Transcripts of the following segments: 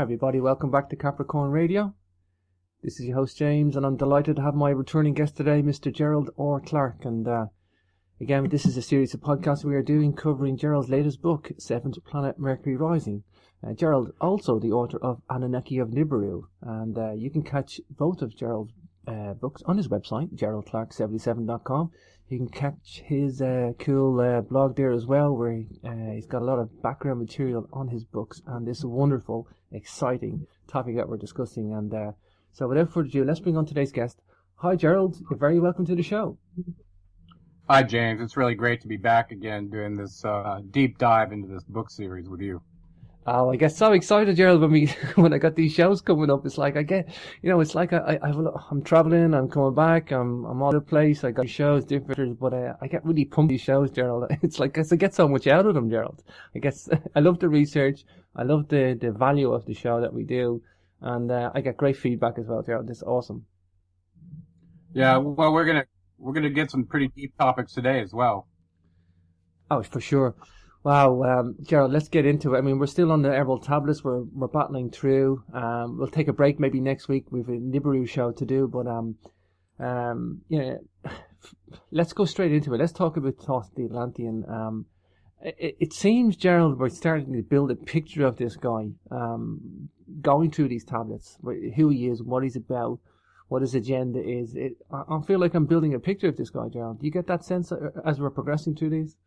Hi everybody, welcome back to Capricorn Radio. This is your host James, and I'm delighted to have my returning guest today, Mr. Gerald or Clark. And again, this is a series of podcasts we are doing covering Gerald's latest book, Seventh Planet Mercury Rising. Gerald, also the author of Anunnaki of Nibiru, and you can catch both of Gerald's books on his website, geraldclark77.com. You can catch his cool blog there as well, where he's got a lot of background material on his books and this wonderful, exciting topic that we're discussing. And so without further ado, let's bring on today's guest. Hi Gerald, you're very welcome to the show. Hi James, it's really great to be back again doing this deep dive into this book series with you. Oh, I get so excited, Gerald, when I got these shows coming up. It's like it's like I'm traveling, I'm coming back, I'm all over the place. I got shows different, but I get really pumped these shows, Gerald. It's like I get so much out of them, Gerald. I guess I love the research, I love the value of the show that we do, and I get great feedback as well, Gerald. It's awesome. Yeah, well, we're gonna get some pretty deep topics today as well. Oh, for sure. Wow, Gerald, let's get into it. I mean, we're still on the Emerald Tablets. We're battling through. We'll take a break maybe next week. We've a Nibiru show to do, but let's go straight into it. Let's talk about Thoth, the Atlantean. It seems, Gerald, we're starting to build a picture of this guy, going through these tablets, who he is, what he's about, what his agenda is. I feel like I'm building a picture of this guy, Gerald. Do you get that sense as we're progressing through these?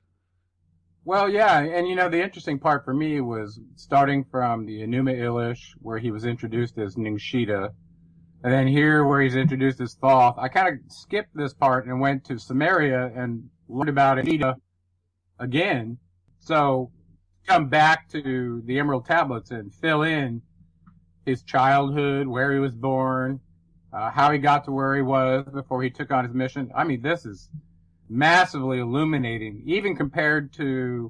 Well, yeah, and the interesting part for me was starting from the Enuma Elish, where he was introduced as Ningshita, and then here where he's introduced as Thoth. I kind of skipped this part and went to Samaria and learned about Ningshita again. So come back to the Emerald Tablets and fill in his childhood, where he was born, how he got to where he was before he took on his mission. I mean, this is massively illuminating, even compared to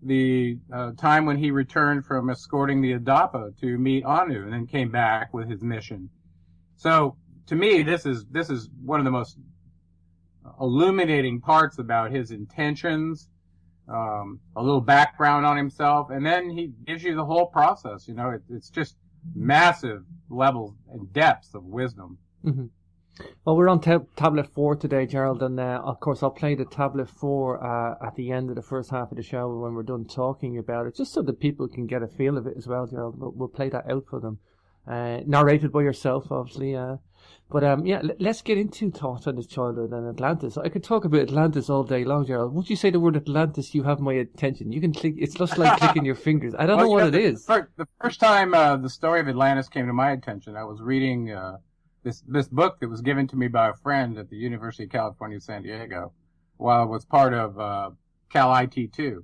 the time when he returned from escorting the Adapa to meet Anu and then came back with his mission. So to me, this is one of the most illuminating parts about his intentions, a little background on himself, and then he gives you the whole process. It's just massive levels and depths of wisdom. Mm-hmm. Well, we're on Tablet 4 today, Gerald, and of course I'll play the Tablet 4 at the end of the first half of the show when we're done talking about it, just so that people can get a feel of it as well, Gerald. We'll play that out for them. Narrated by yourself, obviously. Let's get into Thoth and his childhood and Atlantis. I could talk about Atlantis all day long, Gerald. Once you say the word Atlantis, you have my attention. You can click. It's just like clicking your fingers. I don't know what it is. The first time the story of Atlantis came to my attention, I was reading this book that was given to me by a friend at the University of California, San Diego, while I was part of Cal IT2.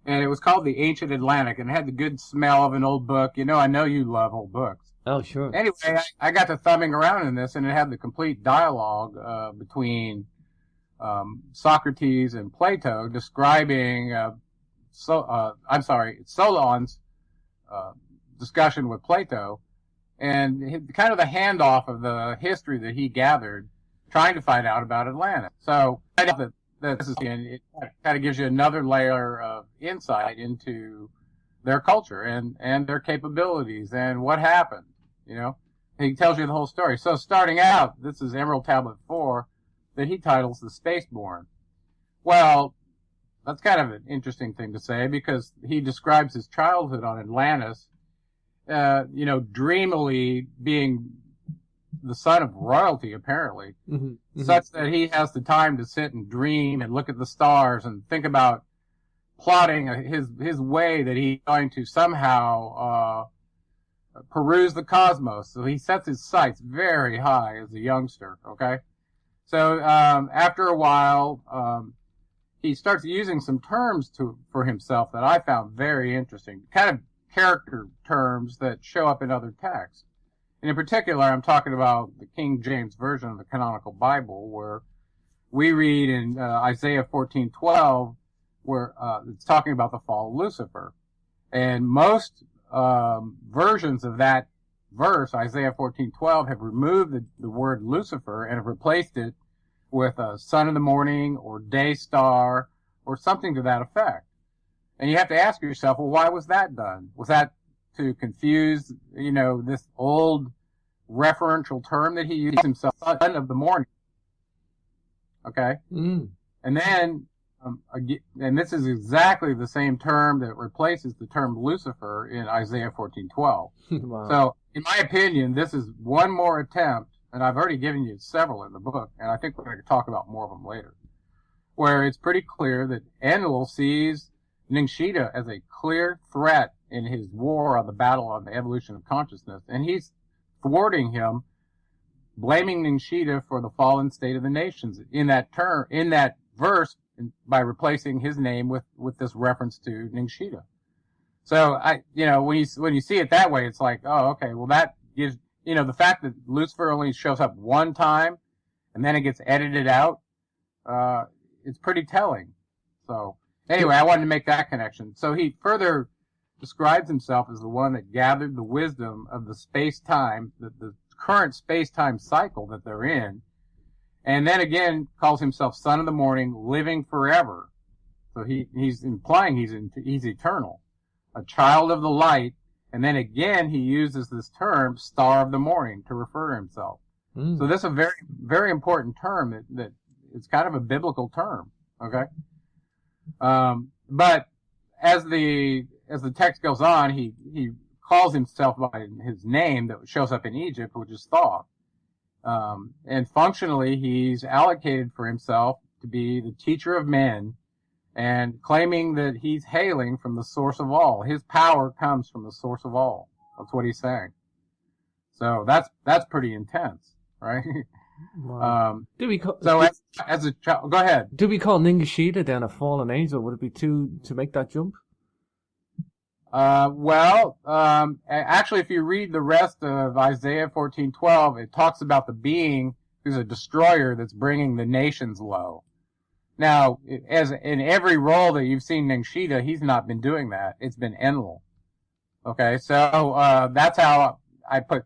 And it was called The Ancient Atlantic, and it had the good smell of an old book. I know you love old books. Oh, sure. Anyway, I got to thumbing around in this, and it had the complete dialogue between Socrates and Plato describing Solon's discussion with Plato, and kind of the handoff of the history that he gathered trying to find out about Atlantis. So I know that this is, and it kind of gives you another layer of insight into their culture and their capabilities and what happened. He tells you the whole story. So starting out, this is Emerald Tablet 4 that he titles The Spaceborn. Well, that's kind of an interesting thing to say, because he describes his childhood on Atlantis, dreamily being the son of royalty, apparently, such that he has the time to sit and dream and look at the stars and think about plotting his way that he's going to somehow peruse the cosmos. So he sets his sights very high as a youngster, okay? So after a while, he starts using some terms for himself that I found very interesting, kind of character terms that show up in other texts. And in particular, I'm talking about the King James Version of the Canonical Bible, where we read in Isaiah 14:12, where it's talking about the fall of Lucifer. And most versions of that verse, Isaiah 14:12, have removed the word Lucifer and have replaced it with a son of the morning or day star or something to that effect. And you have to ask yourself, well, why was that done? Was that to confuse, this old referential term that he used himself, son of the morning. Okay? Mm. And then, and this is exactly the same term that replaces the term Lucifer in Isaiah 14:12. Wow. So, in my opinion, this is one more attempt, and I've already given you several in the book, and I think we're going to talk about more of them later, where it's pretty clear that Enlil sees Ningshita as a clear threat in his war on the battle on the evolution of consciousness, and he's thwarting him, blaming Ningshita for the fallen state of the nations in that verse, by replacing his name with this reference to Ningshita. So when you see it that way, it's like, oh, okay, well that gives, the fact that Lucifer only shows up one time and then it gets edited out, it's pretty telling. So anyway, I wanted to make that connection. So he further describes himself as the one that gathered the wisdom of the space-time, the current space-time cycle that they're in, and then again calls himself son of the morning, living forever. So he's implying he's eternal, a child of the light, and then again he uses this term, star of the morning, to refer to himself. Mm. So this is a very, very important term that it's kind of a biblical term, okay? But as the text goes on, he calls himself by his name that shows up in Egypt, which is Thoth. And functionally, he's allocated for himself to be the teacher of men, and claiming that he's hailing from the source of all. His power comes from the source of all. That's what he's saying. So that's pretty intense, right? Wow. Go ahead. Do we call Ningshita then a fallen angel? Would it be to make that jump? Actually, if you read the rest of Isaiah 14:12, it talks about the being who's a destroyer that's bringing the nations low. Now, as in every role that you've seen Ningshita, he's not been doing that. It's been Enlil. Okay, so that's how I put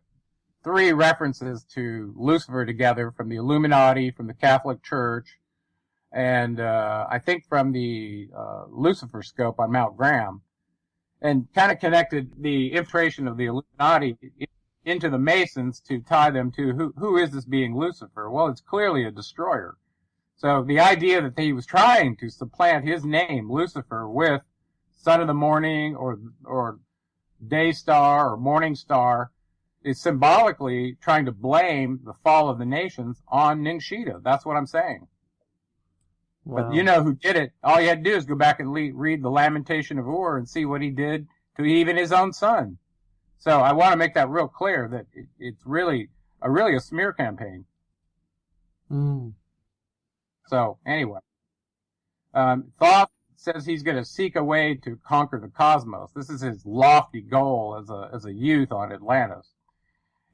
3 references to Lucifer together from the Illuminati, from the Catholic Church, and I think from the Lucifer scope on Mount Graham, and kind of connected the infiltration of the Illuminati into the Masons to tie them to who is this being Lucifer? Well, it's clearly a destroyer. So the idea that he was trying to supplant his name, Lucifer, with son of the morning or day star or morning star, is symbolically trying to blame the fall of the nations on Ningshita. That's what I'm saying. Wow. But you know who did it. All you had to do is go back and read the Lamentation of Ur and see what he did to even his own son. So I want to make that real clear that it's really a smear campaign. Mm. So anyway, Thoth says he's going to seek a way to conquer the cosmos. This is his lofty goal as a youth on Atlantis.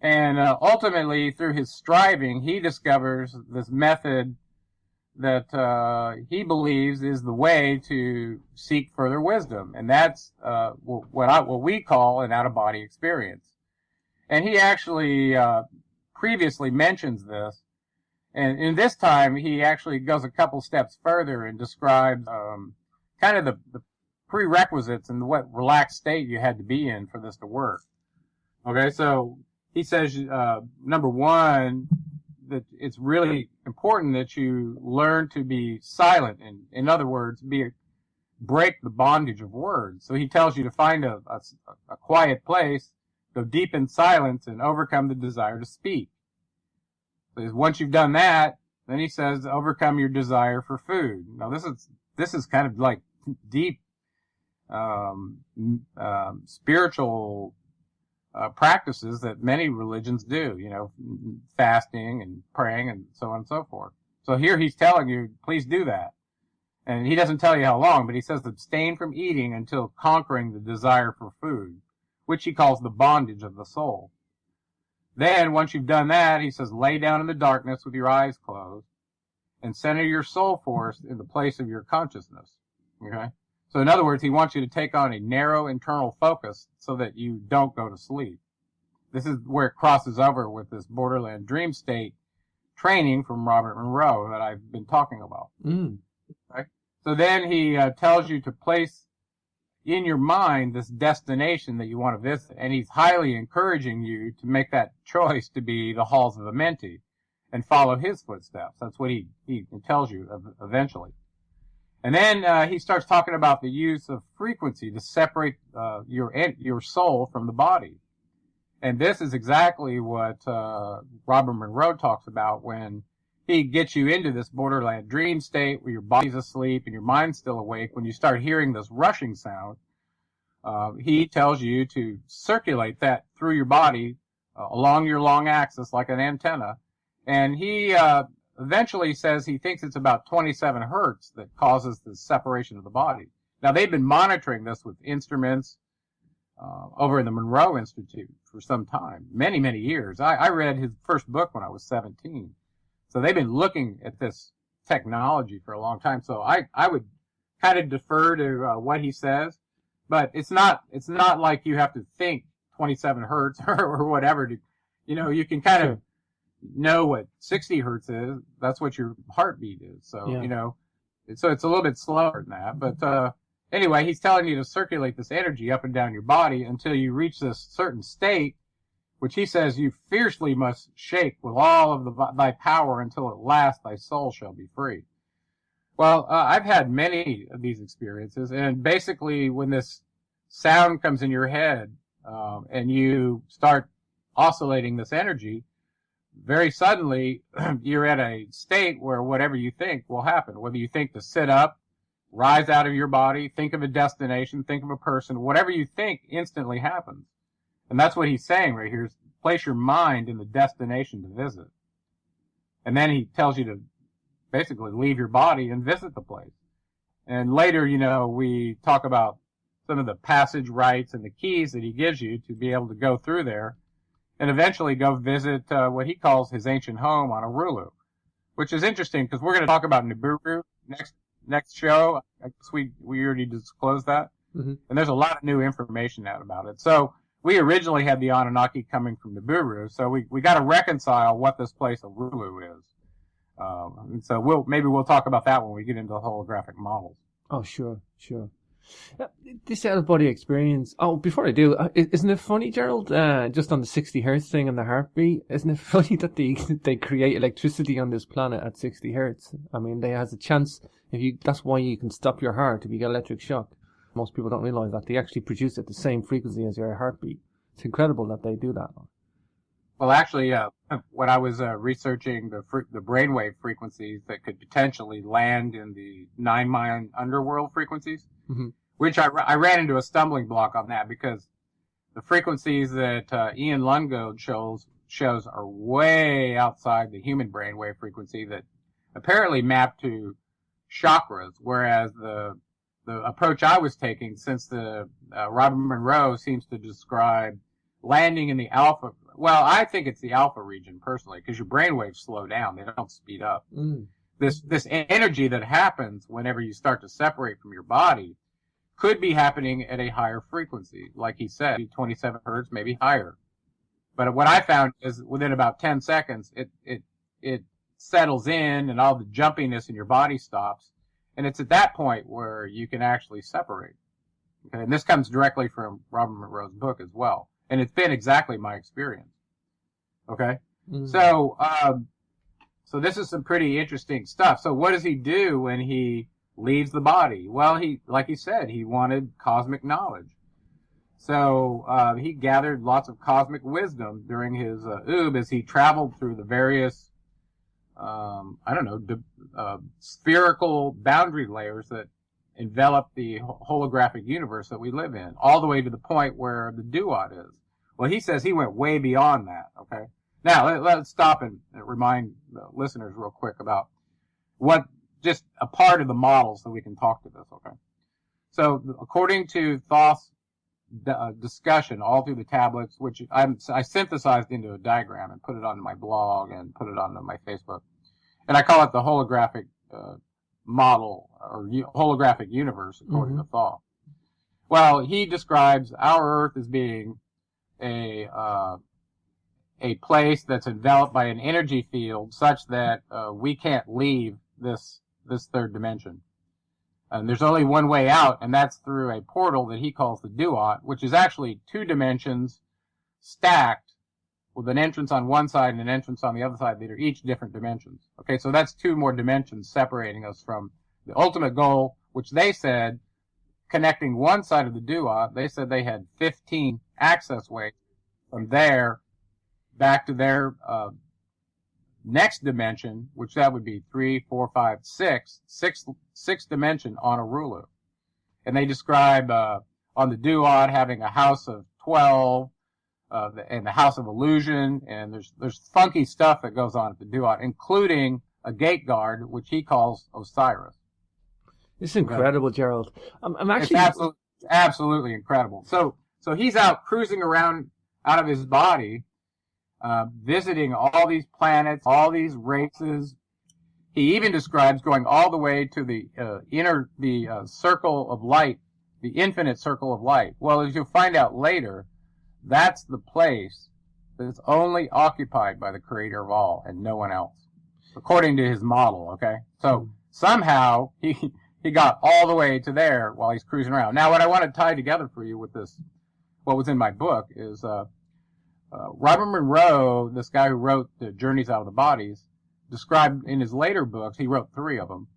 And ultimately, through his striving, he discovers this method that he believes is the way to seek further wisdom, and that's what we call an out-of-body experience. And he actually previously mentions this, and in this time he actually goes a couple steps further and describes kind of the prerequisites and what relaxed state you had to be in for this to work. Okay, so he says, number one, that it's really important that you learn to be silent, and in other words, break the bondage of words. So he tells you to find a quiet place, go deep in silence, and overcome the desire to speak. So once you've done that, then he says, overcome your desire for food. Now this is kind of like deep spiritual practices that many religions do, fasting and praying and so on and so forth. So here he's telling you, please do that. And he doesn't tell you how long, but he says abstain from eating until conquering the desire for food, which he calls the bondage of the soul. Then, once you've done that, he says, lay down in the darkness with your eyes closed and center your soul force in the place of your consciousness. Okay? So in other words, he wants you to take on a narrow internal focus so that you don't go to sleep. This is where it crosses over with this borderland dream state training from Robert Monroe that I've been talking about. Mm. Okay? So then he tells you to place in your mind this destination that you want to visit, and he's highly encouraging you to make that choice to be the halls of Amenti and follow his footsteps. That's what he tells you eventually. And then he starts talking about the use of frequency to separate your soul from the body. And this is exactly what Robert Monroe talks about when he gets you into this borderland dream state where your body's asleep and your mind's still awake. When you start hearing this rushing sound, he tells you to circulate that through your body along your long axis like an antenna. And he eventually says he thinks it's about 27 hertz that causes the separation of the body. Now, they've been monitoring this with instruments over in the Monroe Institute for some time, many, many years. I read his first book when I was 17. So they've been looking at this technology for a long time. So I would kind of defer to what he says, but it's not like you have to think 27 hertz or whatever to, you can kind of know what 60 hertz is. That's what your heartbeat is. So, so it's a little bit slower than that. But anyway, he's telling you to circulate this energy up and down your body until you reach this certain state, which he says you fiercely must shake with all of thy power until at last thy soul shall be free. Well, I've had many of these experiences, and basically when this sound comes in your head and you start oscillating this energy, very suddenly you're at a state where whatever you think will happen. Whether you think to sit up, rise out of your body, think of a destination, think of a person, whatever you think instantly happens. And that's what he's saying right here, is place your mind in the destination to visit. And then he tells you to basically leave your body and visit the place. And later, we talk about some of the passage rites and the keys that he gives you to be able to go through there and eventually go visit what he calls his ancient home on Orulu, which is interesting because we're going to talk about Nibiru next show. I guess we already disclosed that. Mm-hmm. And there's a lot of new information out about it. So we originally had the Anunnaki coming from Nibiru, so we got to reconcile what this place Orulu is. And so we'll talk about that when we get into the holographic models. Oh, sure. This out-of-body experience. Oh, before I do, isn't it funny, Gerald? Just on the 60 hertz thing and the heartbeat, isn't it funny that they create electricity on this planet at 60 hertz? I mean, they has a chance. That's why you can stop your heart if you get electric shock. Most people don't realize that they actually produce at the same frequency as your heartbeat. It's incredible that they do that. Well, actually, when I was researching the brainwave frequencies that could potentially land in the 9-mile underworld frequencies, mm-hmm. which I ran into a stumbling block on that because the frequencies that Ian Lungold shows are way outside the human brainwave frequency that apparently map to chakras, whereas the approach I was taking, since the Robert Monroe seems to describe landing in the alpha. Well, I think it's the alpha region personally, because your brainwaves slow down; they don't speed up. Mm. This energy that happens whenever you start to separate from your body could be happening at a higher frequency, like he said, 27 hertz, maybe higher. But what I found is within about 10 seconds, it settles in, and all the jumpiness in your body stops. And it's at that point where you can actually separate. Okay? And this comes directly from Robert Monroe's book as well. And it's been exactly my experience. Okay? Mm-hmm. So this is some pretty interesting stuff. So what does he do when he leaves the body? Well, like he said, he wanted cosmic knowledge. So he gathered lots of cosmic wisdom during his oob as he traveled through the various spherical boundary layers that envelop the holographic universe that we live in, all the way to the point where the duat is. Well, he says he went way beyond that, okay? Now, let's stop and remind the listeners real quick about just a part of the model so we can talk to this, okay? So, according to Thoth's discussion all through the tablets, which I synthesized into a diagram and put it on my blog and put it on my Facebook, and I call it the holographic model or holographic universe according mm-hmm. to Thoth. Well, he describes our Earth as being a place that's enveloped by an energy field such that we can't leave this third dimension. And there's only one way out, and that's through a portal that he calls the duat, which is actually 2 dimensions stacked with an entrance on one side and an entrance on the other side that are each different dimensions. Okay, so that's 2 more dimensions separating us from the ultimate goal, which they said, connecting one side of the duat, they said they had 15 access ways from there back to their next dimension, which that would be 3, 4, 5, 6, sixth dimension on Arulu. And they describe on the duat having a house of 12, and the house of illusion, and there's funky stuff that goes on at the duat, including a gate guard, which he calls Osiris. This is incredible, Gerald. I'm actually it's absolutely incredible. So he's out cruising around out of his body, visiting all these planets, all these races. He even describes going all the way to the circle of light, the infinite circle of light. Well, as you'll find out later, that's the place that's only occupied by the creator of all and no one else, according to his model, okay? So somehow he got all the way to there while he's cruising around. Now, what I want to tie together for you with this, what was in my book, is Robert Monroe, this guy who wrote the Journeys Out of the Bodies, described in his later books, he wrote 3 of them,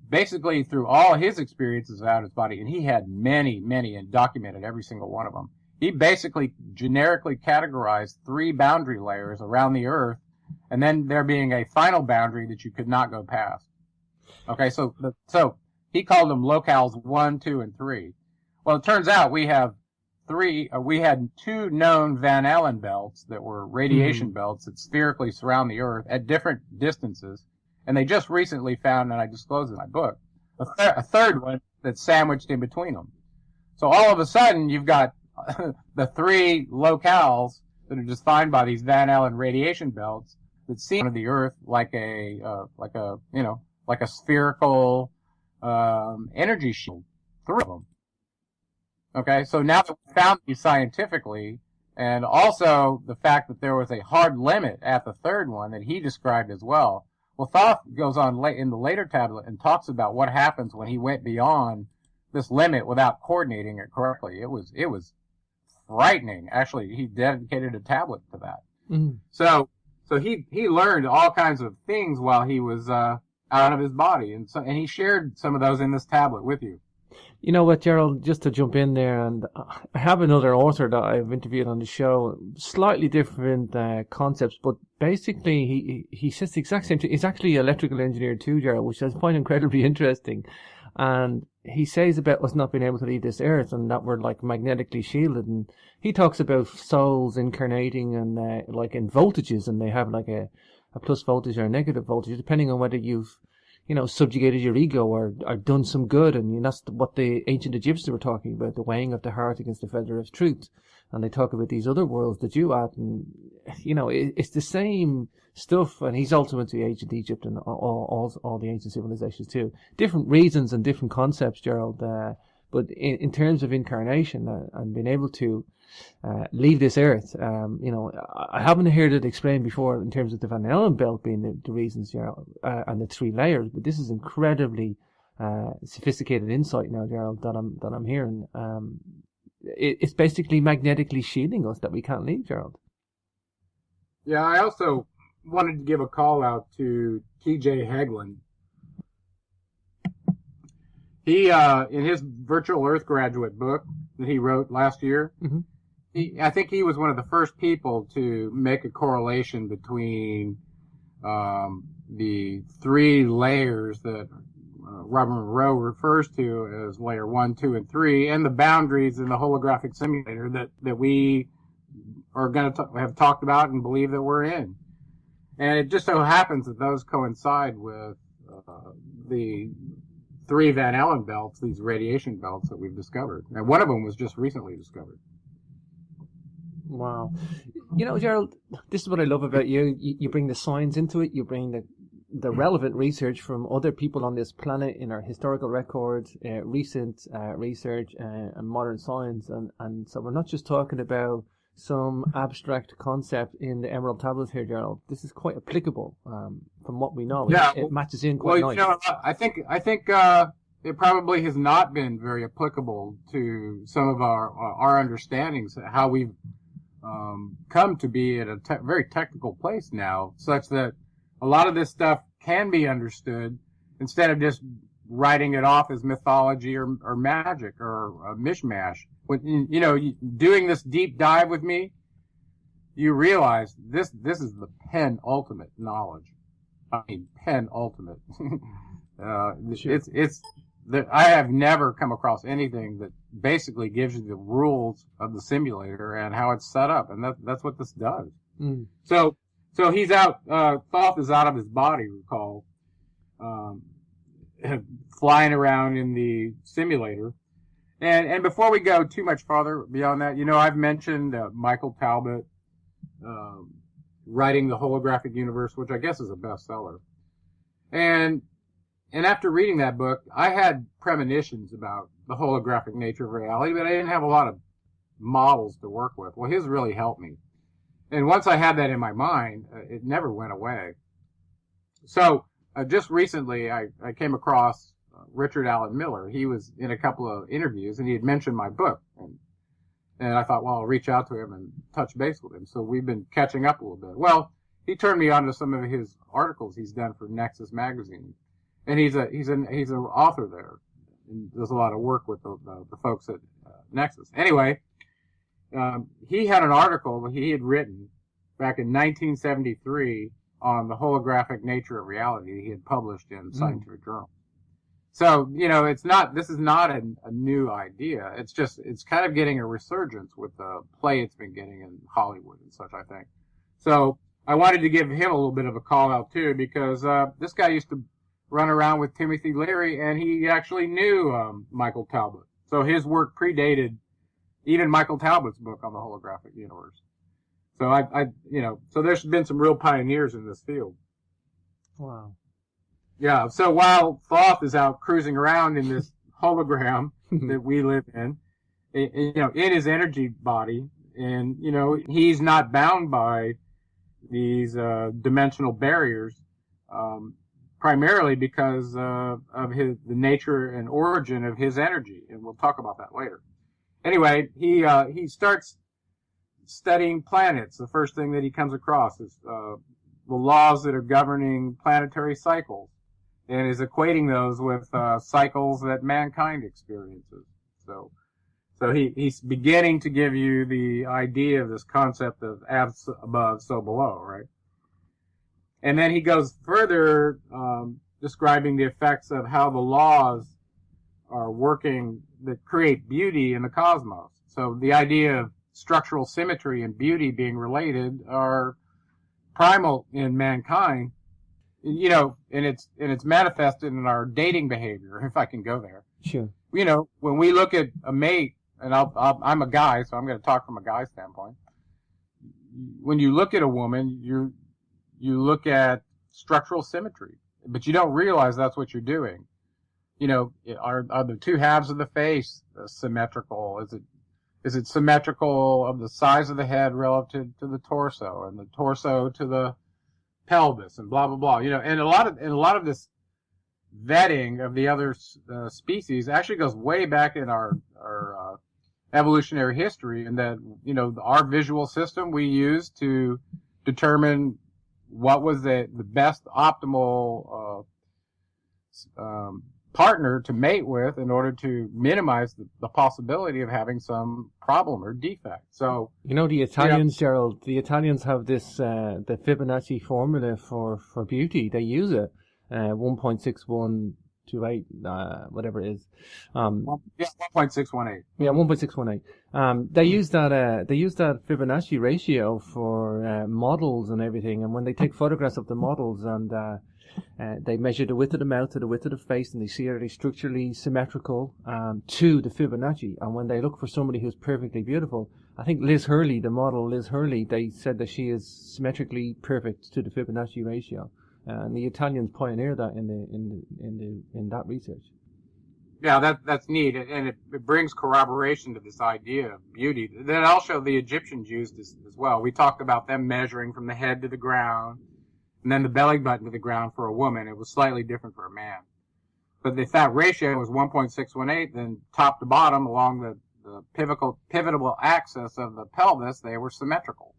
basically through all his experiences out of his body, and he had many, and documented every single one of them. He basically generically categorized 3 boundary layers around the Earth, and then there being a final boundary that you could not go past. Okay, so he called them locales 1, 2, and 3. Well, it turns out we had 2 known Van Allen belts that were radiation belts that spherically surround the Earth at different distances, and they just recently found, and I disclosed in my book, a third one that's sandwiched in between them. So all of a sudden, you've got the 3 locales that are defined by these Van Allen radiation belts that seem to the Earth like a spherical energy shield. 3 of them. Okay, so now that we found these scientifically, and also the fact that there was a hard limit at the 3rd one that he described as well. Well, Thoth goes on in the later tablet and talks about what happens when he went beyond this limit without coordinating it correctly. It was frightening. Actually, he dedicated a tablet to that. Mm-hmm. So he learned all kinds of things while he was out of his body, and he shared some of those in this tablet with you. You know what, Gerald, just to jump in there, and I have another author that I've interviewed on the show, slightly different concepts, but basically he says the exact same thing. He's actually an electrical engineer too, Gerald, which I find incredibly interesting. And he says about us not being able to leave this earth and that we're like magnetically shielded. And he talks about souls incarnating and like in voltages, and they have like a plus voltage or a negative voltage, depending on whether you've subjugated your ego or done some good. And that's what the ancient Egyptians were talking about, the weighing of the heart against the feather of truth. And they talk about these other worlds, the duat, and, it's the same stuff. And he's ultimately ancient Egypt and all the ancient civilizations too. Different reasons and different concepts, Gerald. But in terms of incarnation and being able to leave this earth, I haven't heard it explained before in terms of the Van Allen belt being the reasons, Gerald, and the 3 layers. But this is incredibly sophisticated insight now, Gerald, that I'm hearing. It's basically magnetically shielding us that we can't leave, Gerald. Yeah, I also wanted to give a call out to T.J. Hagelin. He, in his Virtual Earth Graduate book that he wrote last year, I think he was one of the first people to make a correlation between the 3 layers that Robert Monroe refers to as layer 1, 2, and 3, and the boundaries in the holographic simulator that we are going to have talked about and believe that we're in. And it just so happens that those coincide with the 3 Van Allen belts, these radiation belts that we've discovered. And one of them was just recently discovered. Wow. Gerald, this is what I love about you. You bring the science into it. You bring the relevant research from other people on this planet in our historical records, recent research, and modern science. And so we're not just talking about some abstract concept in the Emerald Tablets here, Gerald. This is quite applicable from what we know. Yeah, It matches in quite nice. I think it probably has not been very applicable to some of our understandings, how we've come to be at a very technical place now, such that a lot of this stuff can be understood instead of just writing it off as mythology or magic or a mishmash. When, doing this deep dive with me, you realize this is the penultimate knowledge. I mean, penultimate. Sure. I have never come across anything that basically gives you the rules of the simulator and how it's set up, and that's what this does. Mm. So he's out. Thoth is out of his body. Recall, flying around in the simulator. And before we go too much farther beyond that, I've mentioned Michael Talbot writing the Holographic Universe, which I guess is a bestseller. And after reading that book, I had premonitions about the holographic nature of reality, but I didn't have a lot of models to work with. Well, his really helped me. And once I had that in my mind, it never went away. So just recently, I came across Richard Allen Miller. He was in a couple of interviews, and he had mentioned my book. And I thought, well, I'll reach out to him and touch base with him. So we've been catching up a little bit. Well, he turned me on to some of his articles he's done for Nexus magazine. And he's an author there, and does a lot of work with the folks at Nexus. Anyway, he had an article that he had written back in 1973 on the holographic nature of reality. He had published in Scientific Journal. So this is not a new idea. It's kind of getting a resurgence with the play it's been getting in Hollywood and such, I think. So I wanted to give him a little bit of a call out too, because this guy used to run around with Timothy Leary, and he actually knew Michael Talbot. So his work predated even Michael Talbot's book on the holographic universe. So so there's been some real pioneers in this field. Wow. Yeah. So while Thoth is out cruising around in this hologram that we live in his energy body, and he's not bound by these dimensional barriers. Primarily because of the nature and origin of his energy, and we'll talk about that later. Anyway, he starts studying planets. The first thing that he comes across is the laws that are governing planetary cycles, and is equating those with cycles that mankind experiences. So he's beginning to give you the idea of this concept of as above, so below, right? And then he goes further, describing the effects of how the laws are working that create beauty in the cosmos. So the idea of structural symmetry and beauty being related are primal in mankind, and it's manifested in our dating behavior, if I can go there. Sure. When we look at a mate, and I'm a guy, so I'm going to talk from a guy standpoint. When you look at a woman, you look at structural symmetry, but you don't realize that's what you're doing. Are the two halves of the face symmetrical? Is it symmetrical of the size of the head relative to the torso, and the torso to the pelvis, and blah blah blah? And a lot of this vetting of the other species actually goes way back in our evolutionary history, and that our visual system we use to determine what was the best optimal partner to mate with in order to minimize the possibility of having some problem or defect. So the Italians, Gerald, the Italians have this the Fibonacci formula for beauty. They use it 1.6128 whatever it is. 1.618. Yeah, 1.618. They use that Fibonacci ratio for models and everything. And when they take photographs of the models and they measure the width of the mouth to the width of the face, and they see are they structurally symmetrical to the Fibonacci. And when they look for somebody who's perfectly beautiful, I think the model Liz Hurley, they said that she is symmetrically perfect to the Fibonacci ratio. And the Italians pioneered that in that research. Yeah, that's neat, and it brings corroboration to this idea of beauty. Then also the Egyptians used this as well. We talked about them measuring from the head to the ground, and then the belly button to the ground for a woman. It was slightly different for a man. But if that ratio was 1.618, then top to bottom along the pivotable axis of the pelvis, they were symmetrical.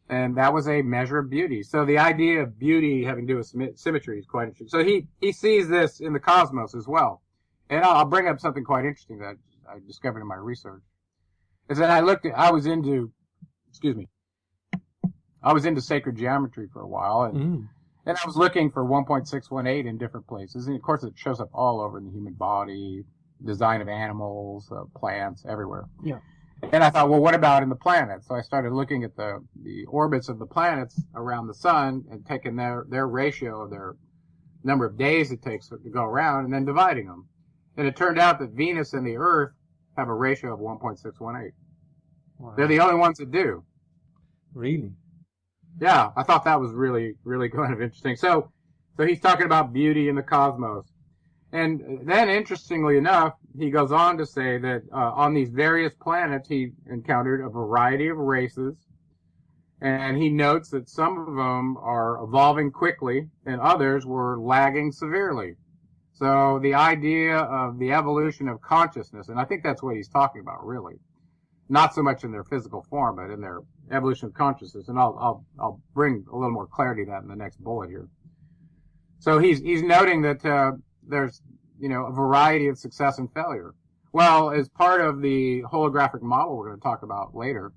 And that was a measure of beauty. So the idea of beauty having to do with symmetry is quite interesting. So he sees this in the cosmos as well. And I'll bring up something quite interesting that I discovered in my research. Is that I was into sacred geometry for a while, and I was looking for 1.618 in different places. And of course it shows up all over in the human body, design of animals, plants, everywhere. Yeah. And I thought, well, what about in the planets? So I started looking at the orbits of the planets around the sun and taking their ratio of their number of days it takes to go around and then dividing them. And it turned out that Venus and the Earth have a ratio of 1.618. Wow. They're the only ones that do. Really? Yeah, I thought that was really, really kind of interesting. So he's talking about beauty in the cosmos. And then, interestingly enough, he goes on to say that on these various planets, he encountered a variety of races. And he notes that some of them are evolving quickly and others were lagging severely. So the idea of the evolution of consciousness, and I think that's what he's talking about, really. Not so much in their physical form, but in their evolution of consciousness. And I'll bring a little more clarity to that in the next bullet here. So he's noting that there's, a variety of success and failure. Well, as part of the holographic model we're going to talk about later,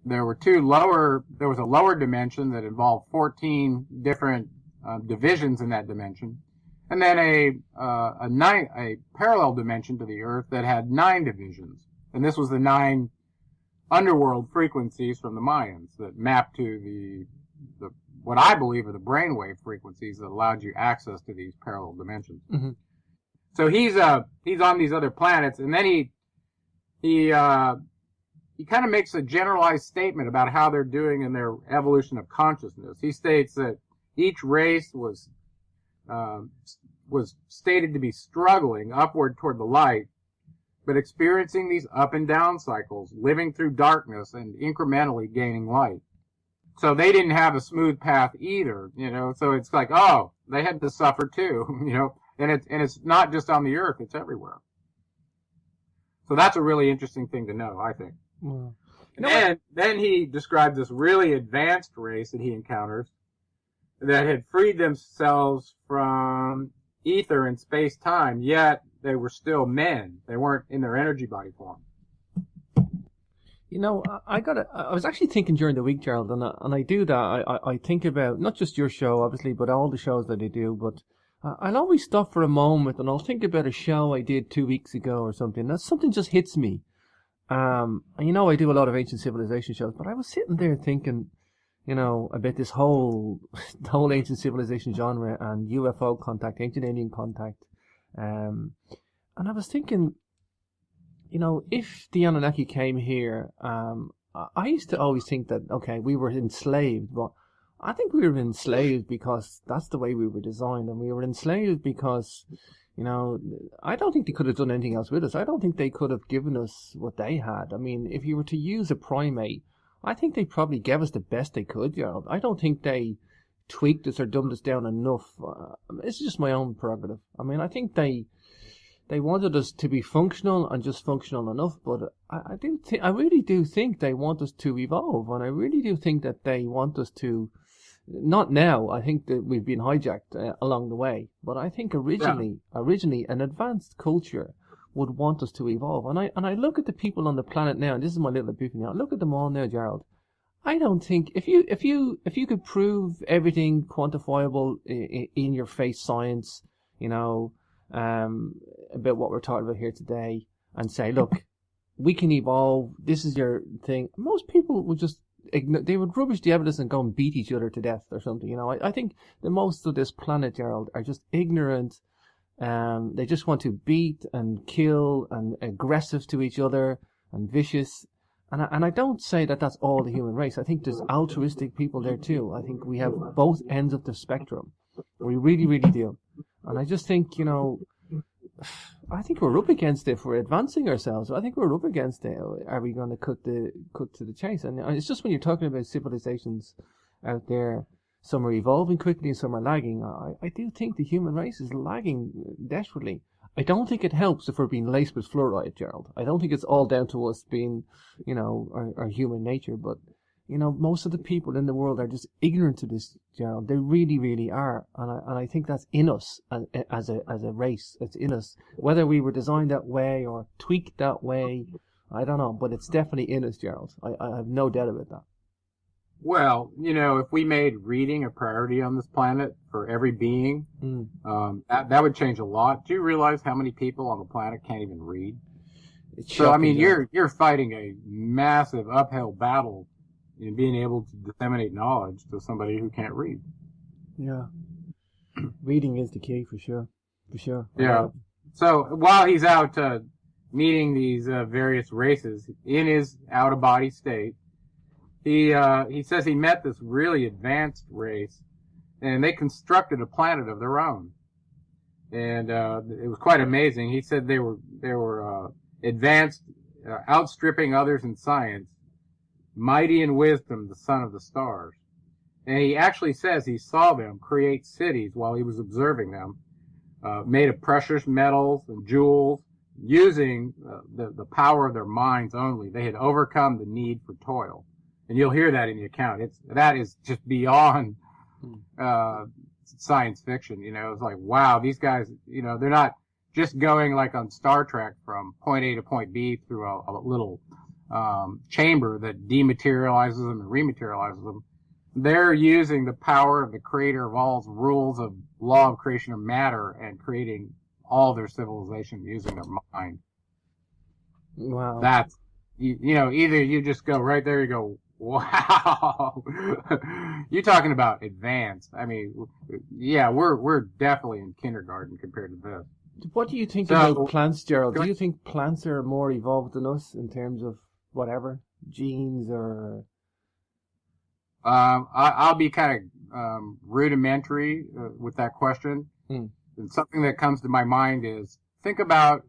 there was a lower dimension that involved 14 different divisions in that dimension, and then a parallel dimension to the Earth that had 9 divisions. And this was the 9 underworld frequencies from the Mayans that mapped to the what I believe are the brainwave frequencies that allowed you access to these parallel dimensions. Mm-hmm. So he's on these other planets, and then he kind of makes a generalized statement about how they're doing in their evolution of consciousness. He states that each race was stated to be struggling upward toward the light, but experiencing these up and down cycles, living through darkness and incrementally gaining light. So they didn't have a smooth path either, so it's like, oh, they had to suffer too, and it's not just on the Earth, it's everywhere. So that's a really interesting thing to know, I think. Wow. And then he describes this really advanced race that he encounters that had freed themselves from ether and space-time, yet they were still men. They weren't in their energy body form. I was actually thinking during the week, Gerald, and I do that. I think about not just your show, obviously, but all the shows that I do. But I'll always stop for a moment and I'll think about a show I did 2 weeks ago or something. That something just hits me. I do a lot of ancient civilization shows, but I was sitting there thinking, about this whole ancient civilization genre and UFO contact, ancient alien contact, and I was thinking, if the Anunnaki came here, I used to always think that, okay, we were enslaved, but I think we were enslaved because that's the way we were designed, and we were enslaved because, I don't think they could have done anything else with us. I don't think they could have given us what they had. I mean, if you were to use a primate, I think they probably gave us the best they could, Gerald. I don't think they tweaked us or dumbed us down enough. It's just my own prerogative. I mean, I think they wanted us to be functional and just functional enough, but I really do think they want us to evolve, and I really do think that they want us to, not now, I think that we've been hijacked along the way, but I think originally an advanced culture would want us to evolve. And I look at the people on the planet now, and this is my little epiphany. I look at them all now, Gerald. I don't think if you could prove everything quantifiable in your face science, about what we're talking about here today, and say, look, we can evolve. This is your thing. Most people would just they would rubbish the evidence and go and beat each other to death or something. I think the most of this planet, Gerald, are just ignorant. They just want to beat and kill and aggressive to each other and vicious. And I don't say that that's all the human race. I think there's altruistic people there too. I think we have both ends of the spectrum. We really, really do. And I just think, I think we're up against it if we're advancing ourselves. I think we're up against it. Are we going to cut to the chase? And it's just when you're talking about civilizations out there, some are evolving quickly and some are lagging. I do think the human race is lagging desperately. I don't think it helps if we're being laced with fluoride, Gerald. I don't think it's all down to us being, our human nature. But, most of the people in the world are just ignorant to this, Gerald. They really, really are. And I think that's in us as a race. It's in us. Whether we were designed that way or tweaked that way, I don't know. But it's definitely in us, Gerald. I have no doubt about that. Well, if we made reading a priority on this planet for every being, that would change a lot. Do you realize how many people on the planet can't even read? So, I mean, you're fighting a massive uphill battle in being able to disseminate knowledge to somebody who can't read. Yeah. Reading is the key, for sure. For sure. Yeah. So, while he's out meeting these various races in his out-of-body state, he says he met this really advanced race, and they constructed a planet of their own, and it was quite amazing. He said they were advanced, outstripping others in science, mighty in wisdom, the son of the stars. And he actually says he saw them create cities while he was observing them, made of precious metals and jewels, using the power of their minds only. They had overcome the need for toil. And you'll hear that in the account. That is just beyond science fiction. It's like, wow, these guys, they're not just going like on Star Trek from point A to point B through a little chamber that dematerializes them and rematerializes them. They're using the power of the creator of all rules of law of creation of matter and creating all their civilization using their mind. Wow. That's, either you just go right there, you go, wow. You're talking about advanced. I mean, yeah, we're definitely in kindergarten compared to this. What do you think about plants, Gerald? Do you think plants are more evolved than us in terms of whatever, genes or? I'll be kind of rudimentary with that question. And something that comes to my mind is, think about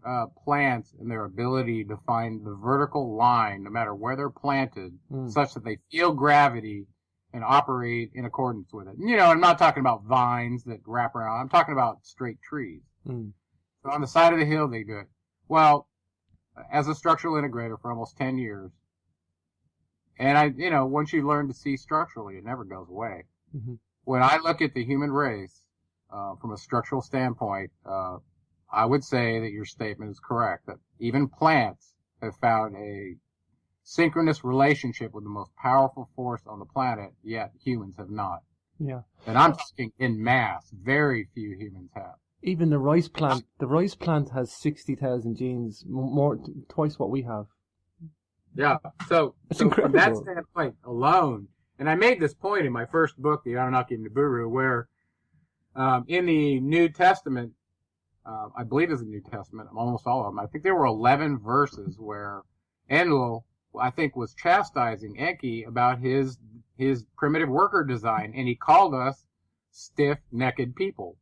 plants and their ability to find the vertical line, no matter where they're planted, such that they feel gravity and operate in accordance with it. I'm not talking about vines that wrap around. I'm talking about straight trees. So on the side of the hill, they do it. Well, as a structural integrator for almost 10 years, and once you learn to see structurally, it never goes away. When I look at the human race from a structural standpoint, I would say that your statement is correct, that even plants have found a synchronous relationship with the most powerful force on the planet, yet humans have not. Yeah. And I'm talking in mass. Very few humans have. Even the rice plant has 60,000 genes, twice what we have. Yeah. So from that standpoint alone, and I made this point in my first book, The Anunnaki Nibiru, where in the New Testament, I believe it's the New Testament, almost all of them. I think there were 11 verses where Enlil, I think, was chastising Enki about his primitive worker design, and he called us stiff-necked people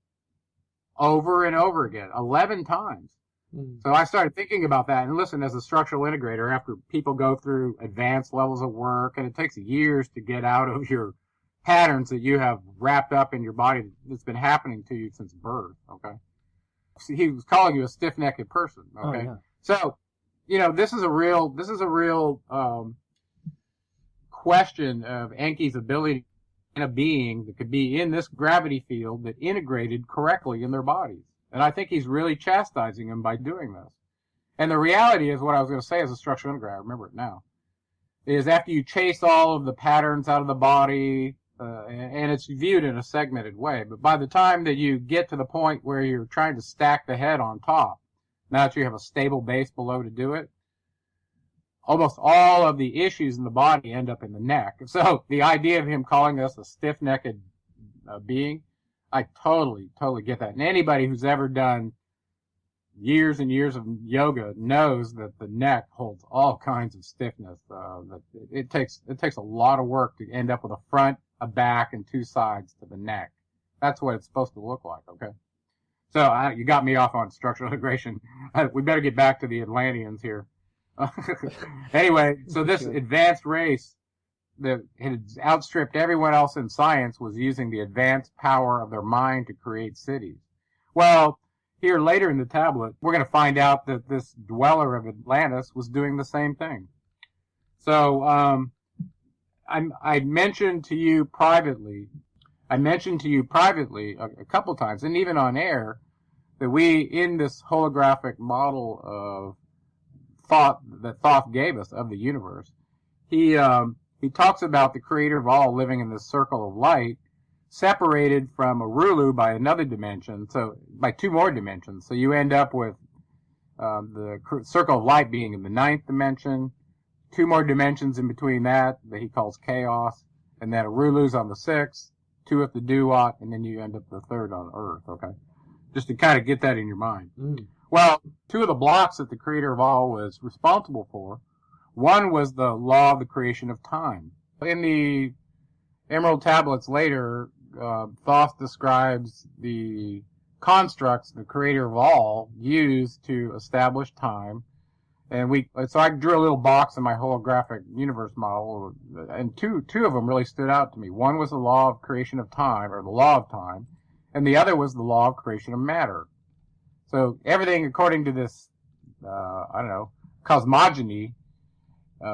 over and over again, 11 times. So I started thinking about that, and listen, as a structural integrator, after people go through advanced levels of work, and it takes years to get out of your patterns that you have wrapped up in your body that's been happening to you since birth, okay? So he was calling you a stiff-necked person, okay? Oh, yeah. So, this is a real question of Enki's ability in a being that could be in this gravity field that integrated correctly in their bodies. And I think he's really chastising them by doing this. And the reality is, what I was going to say as a structural integrator, I remember it now, is after you chase all of the patterns out of the body, and it's viewed in a segmented way, but by the time that you get to the point where you're trying to stack the head on top, now that you have a stable base below to do it, almost all of the issues in the body end up in the neck. So the idea of him calling us a stiff-necked being, I totally get that. And anybody who's ever done years and years of yoga knows that the neck holds all kinds of stiffness. That it takes a lot of work to end up with a front, a back, and two sides to the neck. That's what it's supposed to look like, okay? So you got me off on structural integration. We better get back to the Atlanteans here. Anyway, so this advanced race that had outstripped everyone else in science was using the advanced power of their mind to create cities. Well, here later in the tablet, we're going to find out that this Dweller of Atlantis was doing the same thing. So I mentioned to you privately a couple times, and even on air, that we, in this holographic model of thought that Thoth gave us of the universe, he talks about the creator of all living in this circle of light, separated from Arulu by another dimension, so by two more dimensions. So you end up with the circle of light being in the 9th dimension, two more dimensions in between that he calls chaos, and then Arulu's on the 6th, 2 at the Duat, and then you end up the 3rd on Earth, okay? Just to kind of get that in your mind. Well, 2 of the blocks that the creator of all was responsible for, one was the law of the creation of time. In the Emerald Tablets later, Thoth describes the constructs the creator of all used to establish time. And so I drew a little box in my holographic universe model, and two of them really stood out to me. One was the law of creation of time, or the law of time, and the other was the law of creation of matter. So everything according to this, cosmogony,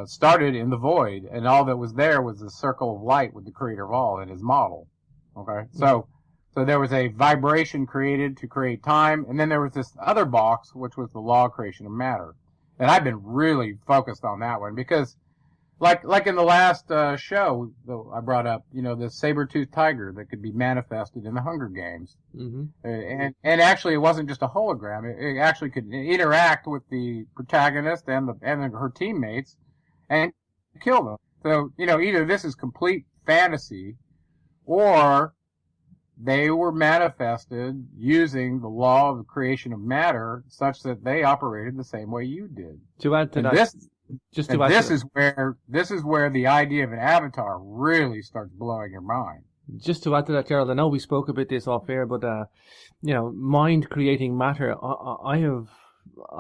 started in the void, and all that was there was a circle of light with the creator of all in his model. Okay, so there was a vibration created to create time, and then there was this other box, which was the law of creation of matter. And I've been really focused on that one because, like in the last show, I brought up, the saber-toothed tiger that could be manifested in the Hunger Games. Mm-hmm. And actually, it wasn't just a hologram. It actually could interact with the protagonist and her teammates and kill them. So, either this is complete fantasy, or they were manifested using the law of the creation of matter such that they operated the same way you did. To add to that, this is where the idea of an avatar really starts blowing your mind. Just to add to that, Gerald, I know we spoke about this off air, but mind creating matter. I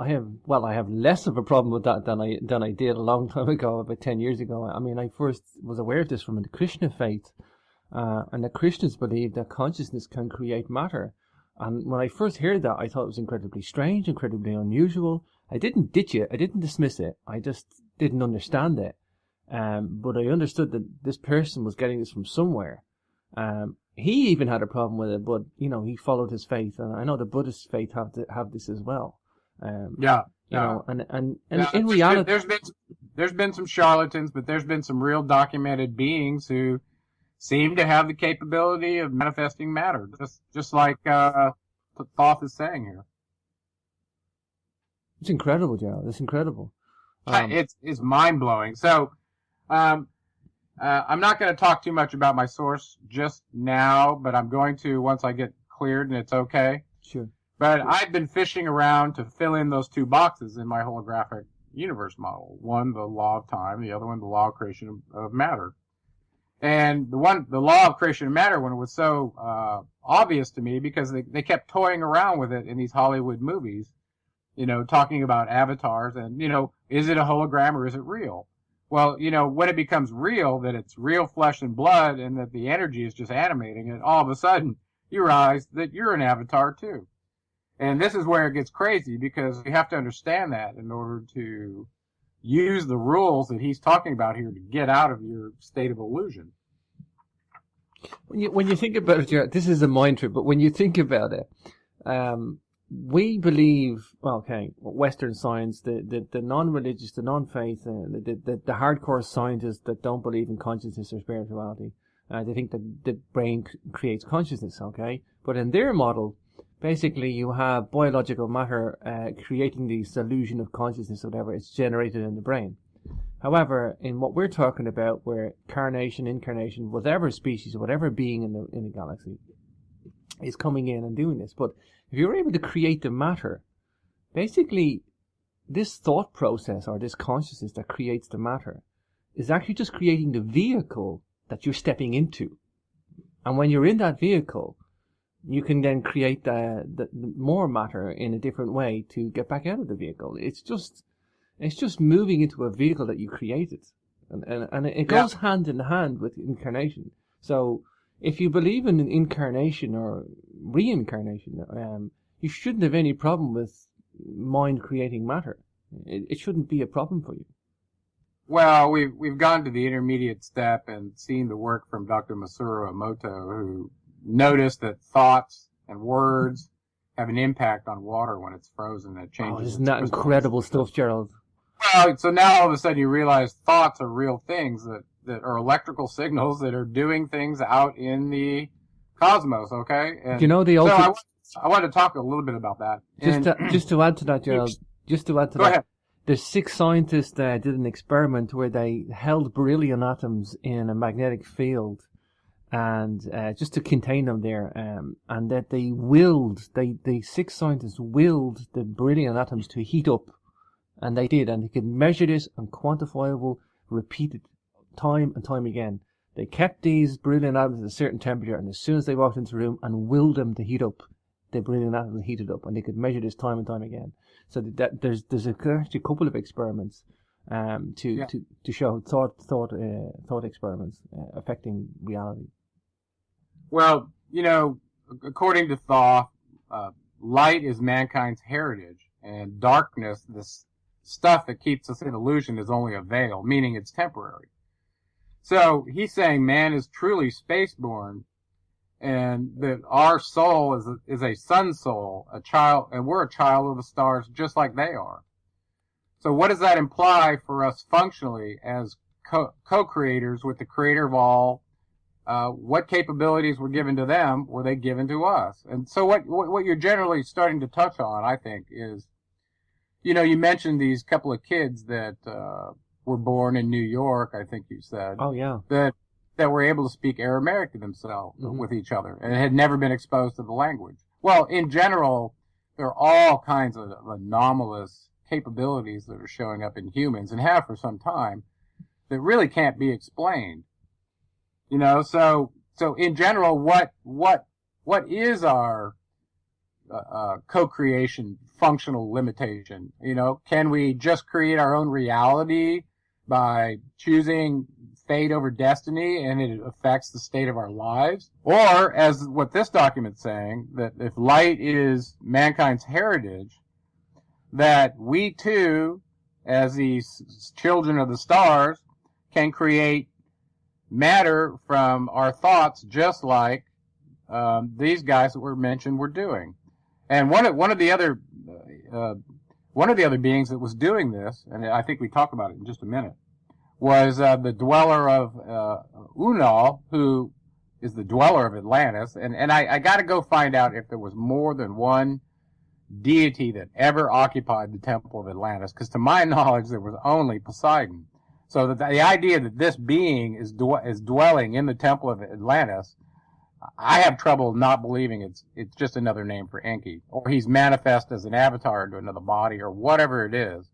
have less of a problem with that than I did a long time ago, about 10 years ago. I mean, I first was aware of this from the Krishna faith. And the Christians believe that consciousness can create matter. And when I first heard that, I thought it was incredibly strange, incredibly unusual. I didn't ditch it. I didn't dismiss it. I just didn't understand it. But I understood that this person was getting this from somewhere. He even had a problem with it, but, he followed his faith. And I know the Buddhist faith have this as well. In reality, there's been some charlatans, but there's been some real documented beings who seem to have the capability of manifesting matter, just like Thoth is saying here. It's incredible, Gerald. It's incredible. It's mind blowing. So, I'm not going to talk too much about my source just now, but I'm going to once I get cleared and it's okay. Sure. But I've been fishing around to fill in those 2 boxes in my holographic universe model. One, the law of time; the other one, the law of creation of matter. And the law of creation of matter one was so obvious to me because they kept toying around with it in these Hollywood movies, talking about avatars and, is it a hologram or is it real? Well, when it becomes real, that it's real flesh and blood and that the energy is just animating it, all of a sudden you realize that you're an avatar too. And this is where it gets crazy because you have to understand that in order to use the rules that he's talking about here to get out of your state of illusion. When you think about it, Gerald, this is a mind trip, but when you think about it, we believe, Western science, the non-religious, the non-faith, the hardcore scientists that don't believe in consciousness or spirituality, they think that the brain creates consciousness, okay? But in their model, basically, you have biological matter creating this illusion of consciousness or whatever. It's generated in the brain. However, in what we're talking about, where incarnation, whatever species, whatever being in the galaxy is coming in and doing this. But if you're able to create the matter, basically, this thought process or this consciousness that creates the matter is actually just creating the vehicle that you're stepping into. And when you're in that vehicle, you can then create the more matter in a different way to get back out of the vehicle. It's just moving into a vehicle that you created, and it goes hand in hand with incarnation. So if you believe in incarnation or reincarnation, you shouldn't have any problem with mind creating matter. It shouldn't be a problem for you. Well, we've gone to the intermediate step and seen the work from Dr. Masaru Emoto, who noticed that thoughts and words have an impact on water when it's frozen. It changes. Oh, isn't that incredible stuff, Gerald? Well, so now all of a sudden you realize thoughts are real things that are electrical signals that are doing things out in the cosmos. Okay, and you know the ultimate. So I want to talk a little bit about that. Just to add to that, Gerald. Go ahead. The 6 scientists did an experiment where they held beryllium atoms in a magnetic field, and just to contain them there, and that they willed. The 6 scientists willed the beryllium atoms to heat up, and they did, and they could measure this and quantifiable, repeated time and time again. They kept these beryllium atoms at a certain temperature, and as soon as they walked into the room and willed them to heat up, the beryllium atoms heated up, and they could measure this time and time again. So there's actually a couple of experiments to show thought experiments affecting reality. Well, according to Thoth, light is mankind's heritage, and darkness, this stuff that keeps us in illusion, is only a veil, meaning it's temporary. So he's saying man is truly spaceborn, and that our soul is a sun soul, a child, and we're a child of the stars just like they are. So what does that imply for us functionally as co-creators with the creator of all? What capabilities were given to them were they given to us? And so what you're generally starting to touch on, I think, is, you mentioned these couple of kids that were born in New York, I think you said. Oh, yeah. That were able to speak Aramaic to themselves with each other and had never been exposed to the language. Well, in general, there are all kinds of anomalous capabilities that are showing up in humans and have for some time that really can't be explained. So in general, what is our co-creation functional limitation? Can we just create our own reality by choosing fate over destiny, and it affects the state of our lives? Or, as what this document's saying, that if light is mankind's heritage, that we too, as these children of the stars, can create matter from our thoughts, just like these guys that were mentioned were doing. And one of the other beings that was doing this, and I think we talk about it in just a minute, was the Dweller of Unal, who is the Dweller of Atlantis. And I got to go find out if there was more than one deity that ever occupied the Temple of Atlantis, because to my knowledge there was only Poseidon. So that the idea that this being is dwelling in the Temple of Atlantis, I have trouble not believing it's just another name for Enki, or he's manifest as an avatar into another body, or whatever it is.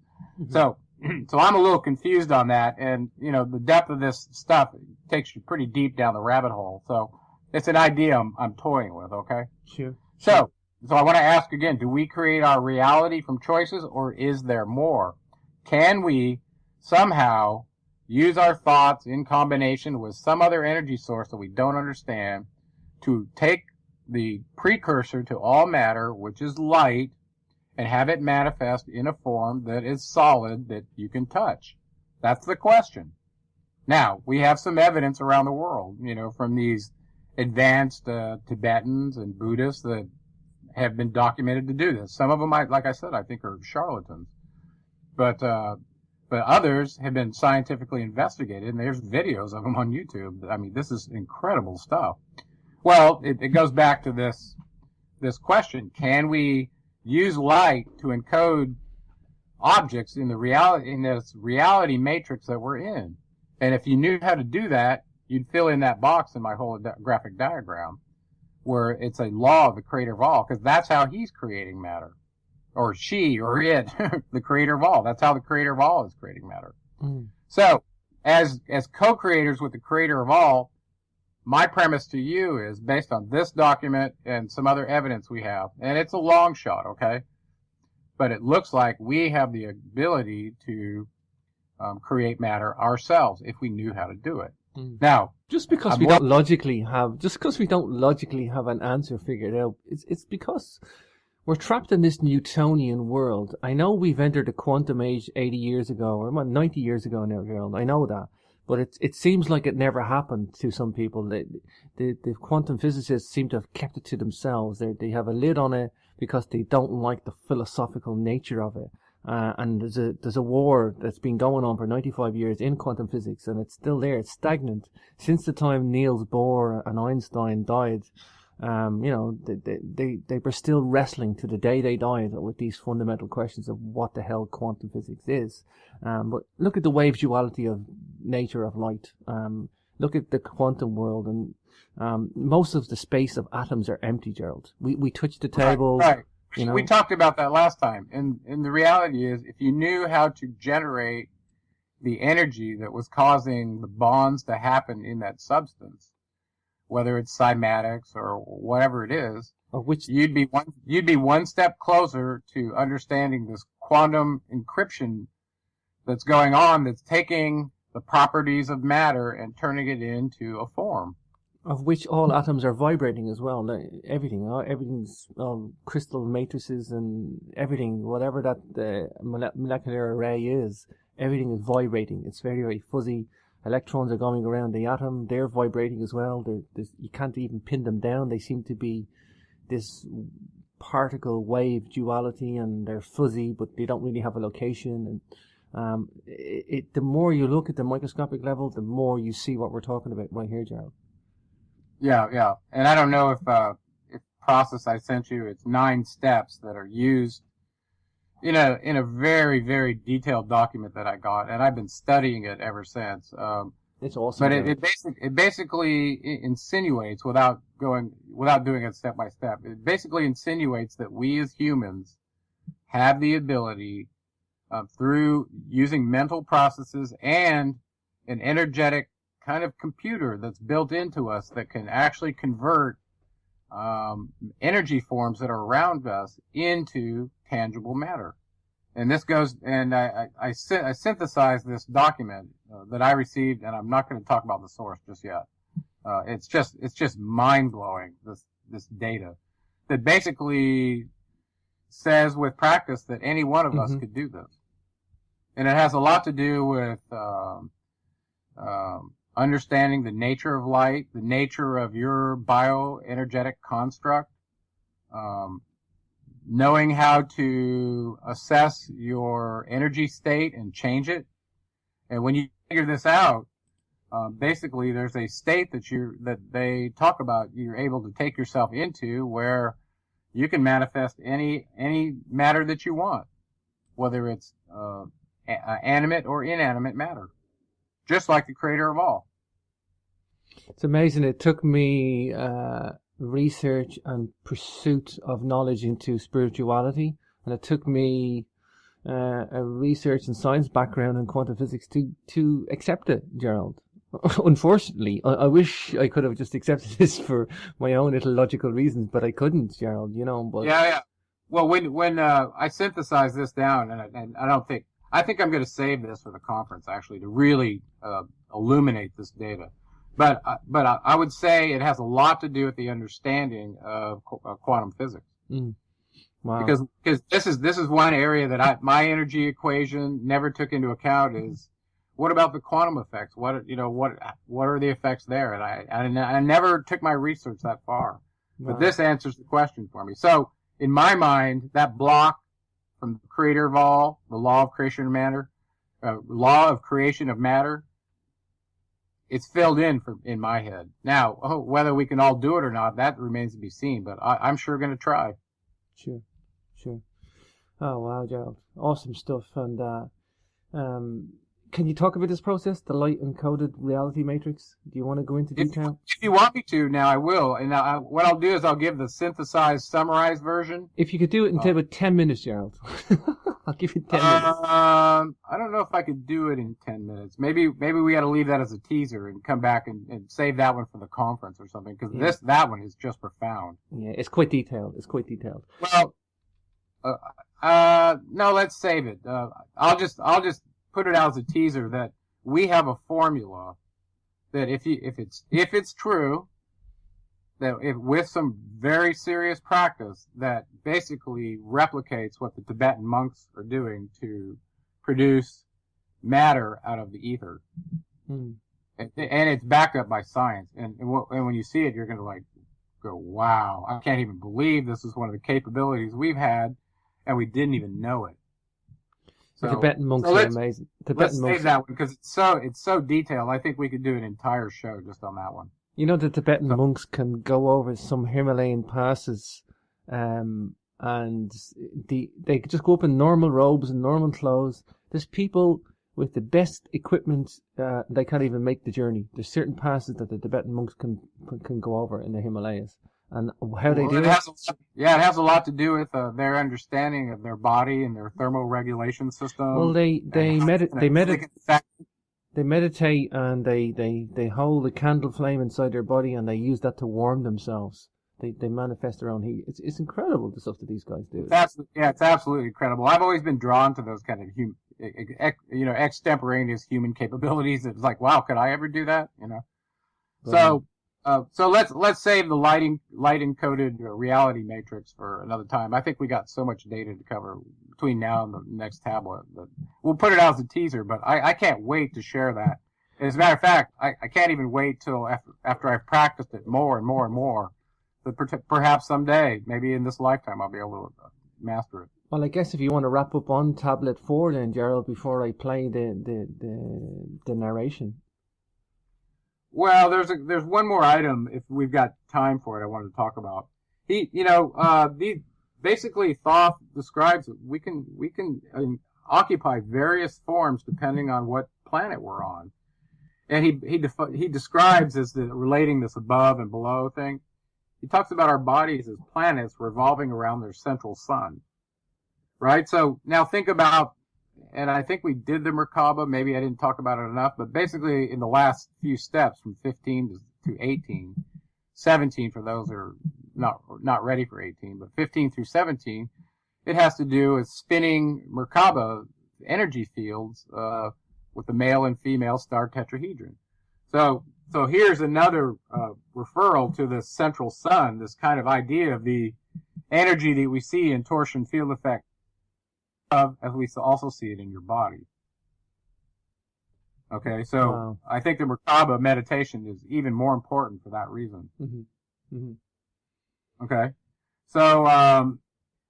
So I'm a little confused on that, and the depth of this stuff takes you pretty deep down the rabbit hole. So it's an idea I'm toying with. Okay. Sure. So I want to ask again: do we create our reality from choices, or is there more? Can we somehow use our thoughts in combination with some other energy source that we don't understand to take the precursor to all matter, which is light, and have it manifest in a form that is solid, that you can touch? That's the question. Now, we have some evidence around the world, from these advanced Tibetans and Buddhists that have been documented to do this. Some of them, like I said, I think are charlatans. But others have been scientifically investigated, and there's videos of them on YouTube. I mean, this is incredible stuff. Well, it goes back to this question: can we use light to encode objects in this reality matrix that we're in? And if you knew how to do that, you'd fill in that box in my holographic diagram, where it's a law of the creator of all, because that's how he's creating matter. Or she, or it, the creator of all. That's how the creator of all is creating matter. So, as co-creators with the creator of all, my premise to you is based on this document and some other evidence we have, and it's a long shot, okay? But it looks like we have the ability to create matter ourselves if we knew how to do it. Now, just because we don't logically have an answer figured out, it's because we're trapped in this Newtonian world. I know we've entered the quantum age 80 years ago, or 90 years ago now, Gerald. I know that. But it seems like it never happened to some people. The quantum physicists seem to have kept it to themselves. They have a lid on it because they don't like the philosophical nature of it. And there's a war that's been going on for 95 years in quantum physics, and it's still there. It's stagnant since the time Niels Bohr and Einstein died. They were still wrestling to the day they died with these fundamental questions of what the hell quantum physics is. But look at the wave duality of nature of light. Look at the quantum world, and most of the space of atoms are empty, Gerald. We touch the table. Right. You know? We talked about that last time, and the reality is, if you knew how to generate the energy that was causing the bonds to happen in that substance, whether it's cymatics or whatever it is, you'd be one step closer to understanding this quantum encryption that's going on, that's taking the properties of matter and turning it into a form. Of which all atoms are vibrating as well. Everything's crystal matrices and everything, whatever that molecular array is, everything is vibrating. It's very, very fuzzy. Electrons are going around the atom. They're vibrating as well. You can't even pin them down. They seem to be this particle wave duality, and they're fuzzy, but they don't really have a location. And the more you look at the microscopic level, the more you see what we're talking about right here, Gerald. Yeah. And I don't know if process I sent you, it's 9 steps that are used in a very, very detailed document that I got, and I've been studying it ever since. It's awesome. But it basically insinuates, without doing it step by step, it basically insinuates that we as humans have the ability, through using mental processes and an energetic kind of computer that's built into us, that can actually convert energy forms that are around us into tangible matter. And this goes, and I synthesized this document that I received, and I'm not going to talk about the source just yet. It's just mind blowing, this data that basically says with practice that any one of us could do this. And it has a lot to do with understanding the nature of light, the nature of your bioenergetic construct, knowing how to assess your energy state and change it. And when you figure this out, basically there's a state that they talk about you're able to take yourself into, where you can manifest any matter that you want, whether it's animate or inanimate matter, just like the creator of all. It's amazing. It took me research and pursuit of knowledge into spirituality, and it took me a research and science background in quantum physics to accept it, Gerald. Unfortunately, I wish I could have just accepted this for my own little logical reasons, but I couldn't, Gerald. But yeah. Well, when I synthesized this down, and I think I'm going to save this for the conference, actually, to really illuminate this data. But I would say it has a lot to do with the understanding of quantum physics. Wow. Because this is one area that my energy equation never took into account is, what about the quantum effects? What are the effects there? And I never took my research that far. But this answers the question for me. So in my mind, that block from the creator of all, the law of creation of matter, it's filled in my head. Now, whether we can all do it or not, that remains to be seen, but I'm sure going to try. Sure. Oh, wow, Gerald. Awesome stuff. And can you talk about this process, the light encoded reality matrix? Do you want to go into detail? If you want me to, now I will. And what I'll do is I'll give the synthesized, summarized version. If you could do it in about 10 minutes, Gerald. I'll give you 10 minutes. I don't know if I could do it in 10 minutes. Maybe we got to leave that as a teaser and come back and save that one for the conference or something, because that one is just profound. Yeah, it's quite detailed. Well, no, let's save it. I'll just put it out as a teaser that we have a formula that if it's true, that with some very serious practice, that basically replicates what the Tibetan monks are doing to produce matter out of the ether. And it's backed up by science. And when you see it, you're going to go, wow, I can't even believe this is one of the capabilities we've had, and we didn't even know it. So, the Tibetan monks are amazing. Let's save that one, because it's so detailed. I think we could do an entire show just on that one. You know, the Tibetan monks can go over some Himalayan passes, and they just go up in normal robes and normal clothes. There's people with the best equipment, they can't even make the journey. There's certain passes that the Tibetan monks can go over in the Himalayas. And how they do it? It has a lot to do with their understanding of their body and their thermoregulation system. Well, they meditate, and they hold a candle flame inside their body, and they use that to warm themselves. They manifest their own heat. It's incredible, the stuff that these guys do. It's absolutely incredible. I've always been drawn to those kind of extemporaneous human capabilities. It's like, wow, could I ever do that? So let's save the light encoded reality matrix for another time. I think we got so much data to cover between now and the next tablet. But we'll put it out as a teaser, but I can't wait to share that. As a matter of fact, I can't even wait till after I've practiced it more and more and more. But perhaps someday, maybe in this lifetime, I'll be able to master it. Well, I guess if you want to wrap up on tablet 4 then, Gerald, before I play the narration. Well, there's one more item, if we've got time for it, I wanted to talk about. Basically Thoth describes that we can occupy various forms depending on what planet we're on. And he describes as relating this above and below thing. He talks about our bodies as planets revolving around their central sun. Right? So now think about, and I think we did the Merkaba, maybe I didn't talk about it enough, but basically in the last few steps from 15 to 18, 17 for those who are not ready for 18, but 15 through 17, it has to do with spinning Merkaba energy fields with the male and female star tetrahedron. So here's another referral to the central sun, this kind of idea of the energy that we see in torsion field effect, as we also see it in your body. Okay, so wow. I think the Merkaba meditation is even more important for that reason. Mm-hmm. Mm-hmm. Okay, so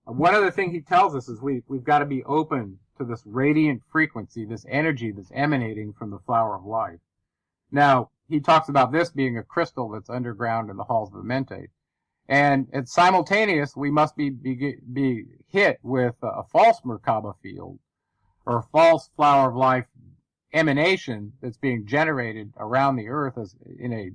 one other thing he tells us is we've got to be open to this radiant frequency, this energy that's emanating from the flower of life. Now, he talks about this being a crystal that's underground in the halls of the mentate. And it's simultaneous, we must be hit with a false Merkaba field, or a false flower of life emanation that's being generated around the earth as in a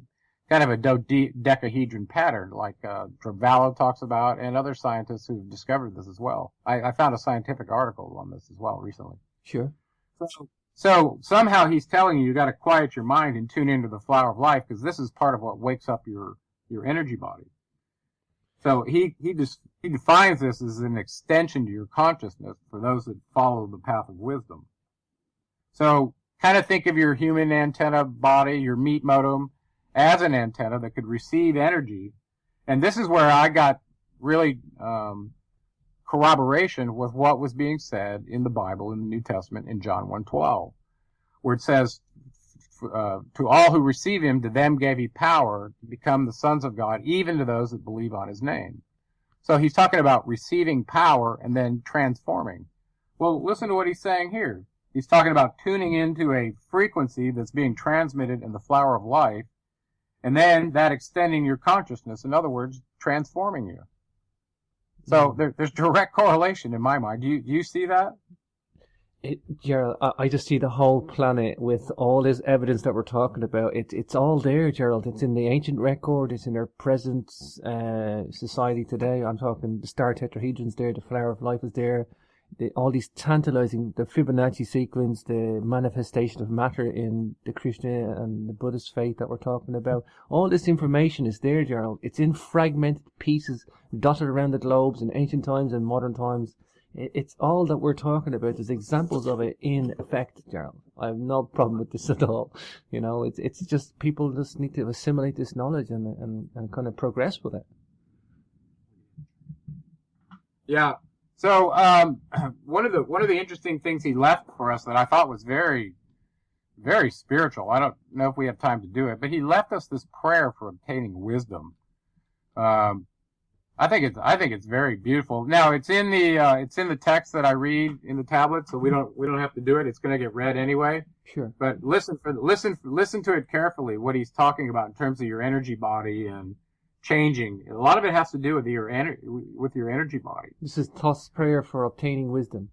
kind of a dodecahedron pattern, like Dweller talks about, and other scientists who've discovered this as well. I found a scientific article on this as well recently. Sure. So somehow he's telling you got to quiet your mind and tune into the flower of life, because this is part of what wakes up your energy body. So he defines this as an extension to your consciousness for those that follow the path of wisdom. So kind of think of your human antenna body, your meat modem, as an antenna that could receive energy. And this is where I got really corroboration with what was being said in the Bible, in the New Testament, in John 1:12, where it says, to all who receive him, to them gave he power to become the sons of God, even to those that believe on his name. So he's talking about receiving power and then transforming. Well, listen to what he's saying here. He's talking about tuning into a frequency that's being transmitted in the flower of life, and then that extending your consciousness, in other words, transforming you. So there's direct correlation in my mind. Do you see that? Gerald, I just see the whole planet with all this evidence that we're talking about. It's all there, Gerald. It's in the ancient record. It's in our present society today. I'm talking the star tetrahedron's there. The flower of life is there. all these tantalizing, the Fibonacci sequence, the manifestation of matter in the Krishna and the Buddhist faith that we're talking about. All this information is there, Gerald. It's in fragmented pieces dotted around the globes in ancient times and modern times. It's all that we're talking about. There's examples of it in effect, Gerald. I have no problem with this at all. You know, it's just people just need to assimilate this knowledge and kind of progress with it. Yeah. So one of the interesting things he left for us that I thought was very, very spiritual. I don't know if we have time to do it, but he left us this prayer for obtaining wisdom. I think it's very beautiful. Now it's in the text that I read in the tablet, so we don't have to do it. It's going to get read anyway. Sure. But listen to it carefully. What he's talking about in terms of your energy body and changing. A lot of it has to do with your energy body. This is Thoth's prayer for obtaining wisdom.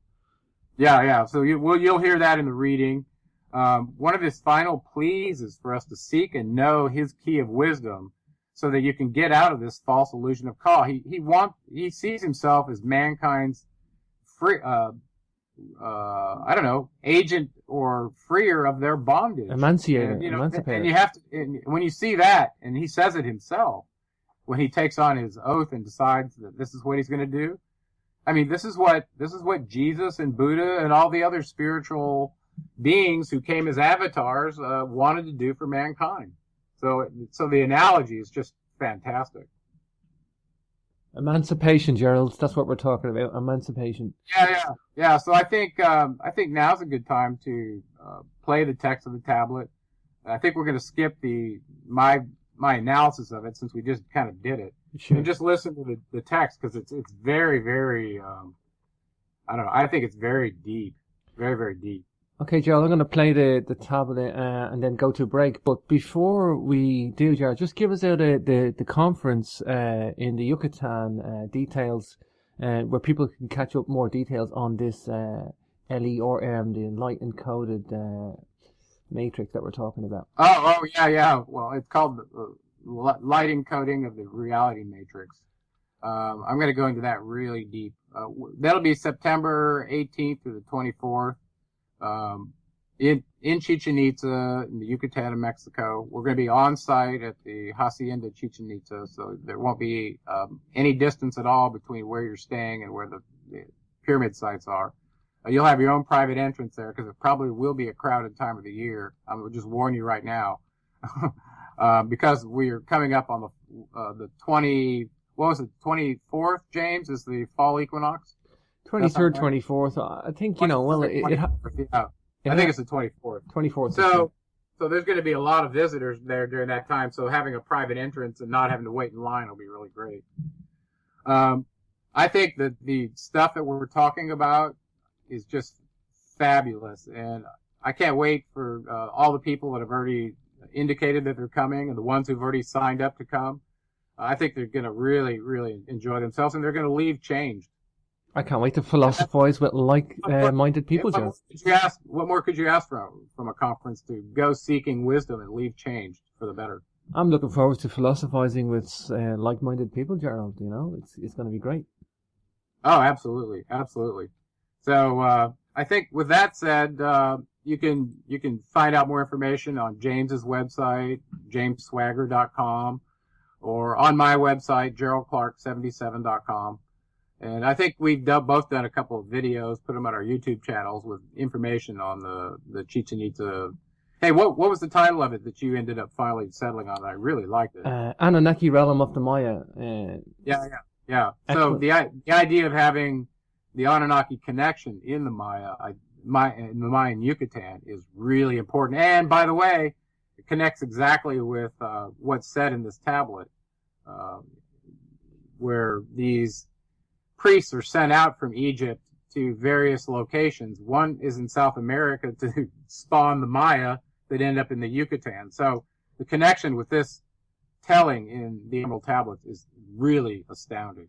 Yeah. So you'll hear that in the reading. One of his final pleas is for us to seek and know his key of wisdom, so that you can get out of this false illusion of call. He sees himself as mankind's free, agent or freer of their bondage. Emancipator. And you have to, and when you see that, and he says it himself, when he takes on his oath and decides that this is what he's going to do. I mean, this is what Jesus and Buddha and all the other spiritual beings who came as avatars wanted to do for mankind. So the analogy is just fantastic. Emancipation, Gerald. That's what we're talking about. Emancipation. Yeah. So I think now's a good time to play the text of the tablet. I think we're going to skip my analysis of it since we just kind of did it, Sure. and just listen to the text, because it's very, very I don't know. I think it's very deep, very, very deep. Okay, Gerald, I'm going to play the tablet and then go to break. But before we do, Gerald, just give us out the conference in the Yucatan details, where people can catch up more details on this LERM, the light encoded matrix that we're talking about. Oh, yeah. Well, it's called the light encoding of the reality matrix. I'm going to go into that really deep. That'll be September 18th through the 24th. In Chichen Itza, in the Yucatan of Mexico. We're going to be on site at the Hacienda Chichen Itza, so there won't be any distance at all between where you're staying and where the pyramid sites are. You'll have your own private entrance there, because it probably will be a crowded time of the year. I'm going to just warn you right now, because we're coming up on the 24th, James, is the fall equinox? 23rd, 24th. I think, you know, well, I think it's the 24th. 24th. So there's going to be a lot of visitors there during that time. So having a private entrance and not having to wait in line will be really great. I think that the stuff that we're talking about is just fabulous, and I can't wait for all the people that have already indicated that they're coming, and the ones who've already signed up to come. I think they're going to really, really enjoy themselves, and they're going to leave changed. I can't wait to philosophize with like-minded people, Joe. What more could you ask from a conference to go seeking wisdom and leave changed for the better? I'm looking forward to philosophizing with like-minded people, Gerald. You know, it's going to be great. Oh, absolutely. So I think with that said, you can find out more information on James's website, jamesswagger.com, or on my website, geraldclark77.com. And I think we've both done a couple of videos, put them on our YouTube channels with information on the Chichen Itza. Hey, what was the title of it that you ended up finally settling on? I really liked it. Anunnaki Realm of the Maya. Yeah. So the idea of having the Anunnaki connection in the in the Mayan Yucatan is really important. And by the way, it connects exactly with what's said in this tablet, where these priests are sent out from Egypt to various locations. One is in South America to spawn the Maya that end up in the Yucatan. So the connection with this telling in the Emerald Tablets is really astounding.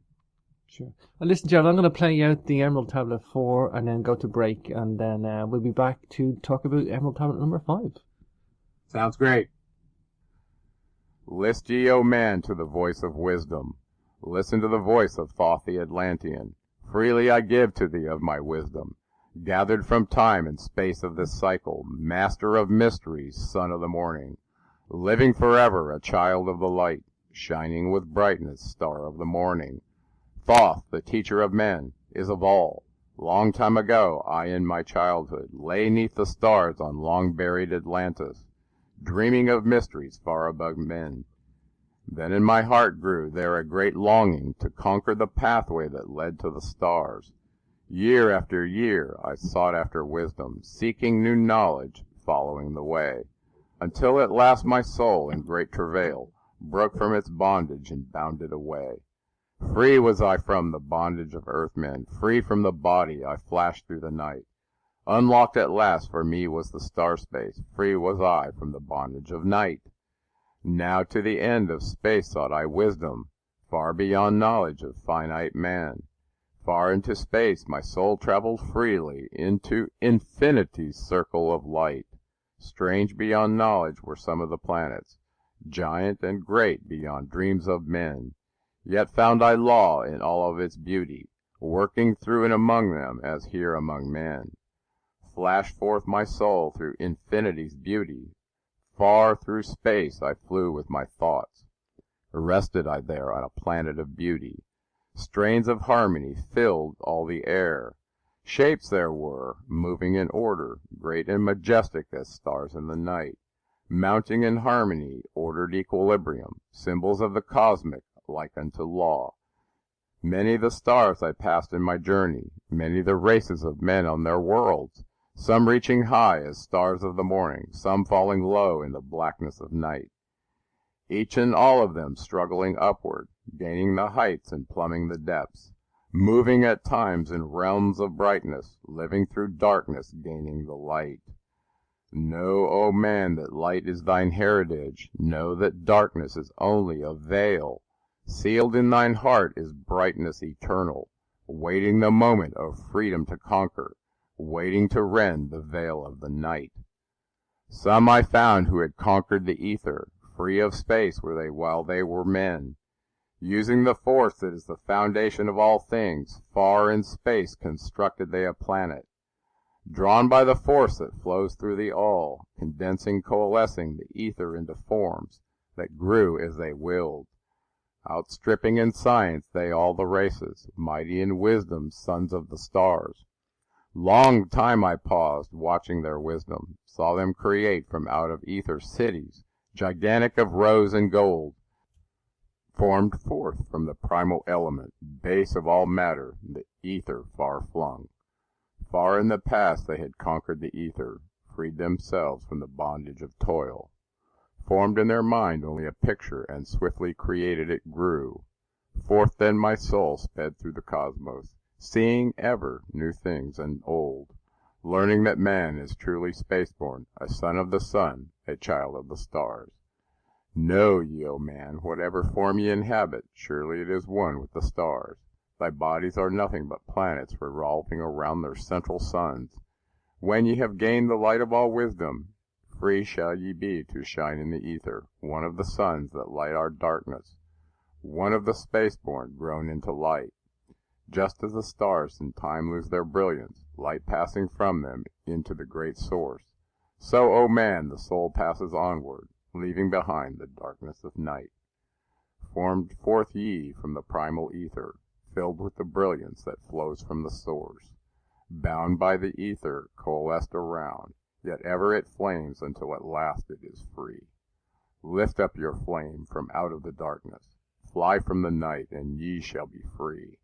Sure. Well, listen, Gerald, I'm going to play out the Emerald Tablet 4 and then go to break, and then we'll be back to talk about Emerald Tablet number 5. Sounds great. List ye, O men, to the voice of wisdom. Listen to the voice of Thoth the Atlantean. Freely I give to thee of my wisdom, gathered from time and space of this cycle, master of mysteries, son of the morning, living forever, a child of the light, shining with brightness, star of the morning. Thoth, the teacher of men, is of all. Long time ago, I in my childhood lay 'neath the stars on long-buried Atlantis, dreaming of mysteries far above men. Then in my heart grew there a great longing to conquer the pathway that led to the stars. Year after year I sought after wisdom, seeking new knowledge, following the way, until at last my soul, in great travail, broke from its bondage and bounded away. Free was I from the bondage of earthmen, free from the body I flashed through the night. Unlocked at last for me was the star space, free was I from the bondage of night. Now to the end of space sought I wisdom, far beyond knowledge of finite man. Far into space my soul traveled freely, into infinity's circle of light. Strange beyond knowledge were some of the planets, giant and great beyond dreams of men. Yet found I law in all of its beauty, working through and among them as here among men. Flashed forth my soul through infinity's beauty. Far through space I flew with my thoughts. Rested I there on a planet of beauty. Strains of harmony filled all the air. Shapes there were, moving in order, great and majestic as stars in the night. Mounting in harmony, ordered equilibrium, symbols of the cosmic, like unto law. Many the stars I passed in my journey, many the races of men on their worlds, some reaching high as stars of the morning, some falling low in the blackness of night. Each and all of them struggling upward, gaining the heights and plumbing the depths, moving at times in realms of brightness, living through darkness, gaining the light. Know, O man, that light is thine heritage, know that darkness is only a veil. Sealed in thine heart is brightness eternal, waiting the moment of freedom to conquer, waiting to rend the veil of the night. Some I found who had conquered the ether, free of space were they while they were men. Using the force that is the foundation of all things, far in space constructed they a planet. Drawn by the force that flows through the all, condensing, coalescing the ether into forms that grew as they willed. Outstripping in science they all the races, mighty in wisdom, sons of the stars. Long time I paused, watching their wisdom, saw them create from out of ether cities, gigantic of rose and gold, formed forth from the primal element, base of all matter, the ether far flung. Far in the past they had conquered the ether, freed themselves from the bondage of toil. Formed in their mind only a picture, and swiftly created it grew. Forth then my soul sped through the cosmos, seeing ever new things and old, learning that man is truly spaceborn, a son of the sun, a child of the stars. Know ye, O man, whatever form ye inhabit, surely it is one with the stars. Thy bodies are nothing but planets revolving around their central suns. When ye have gained the light of all wisdom, free shall ye be to shine in the ether, one of the suns that light our darkness, one of the spaceborn grown into light. Just as the stars in time lose their brilliance, light passing from them into the great source, so, O man, the soul passes onward, leaving behind the darkness of night. Formed forth ye from the primal ether, filled with the brilliance that flows from the source. Bound by the ether, coalesced around, yet ever it flames until at last it is free. Lift up your flame from out of the darkness, fly from the night, and ye shall be free.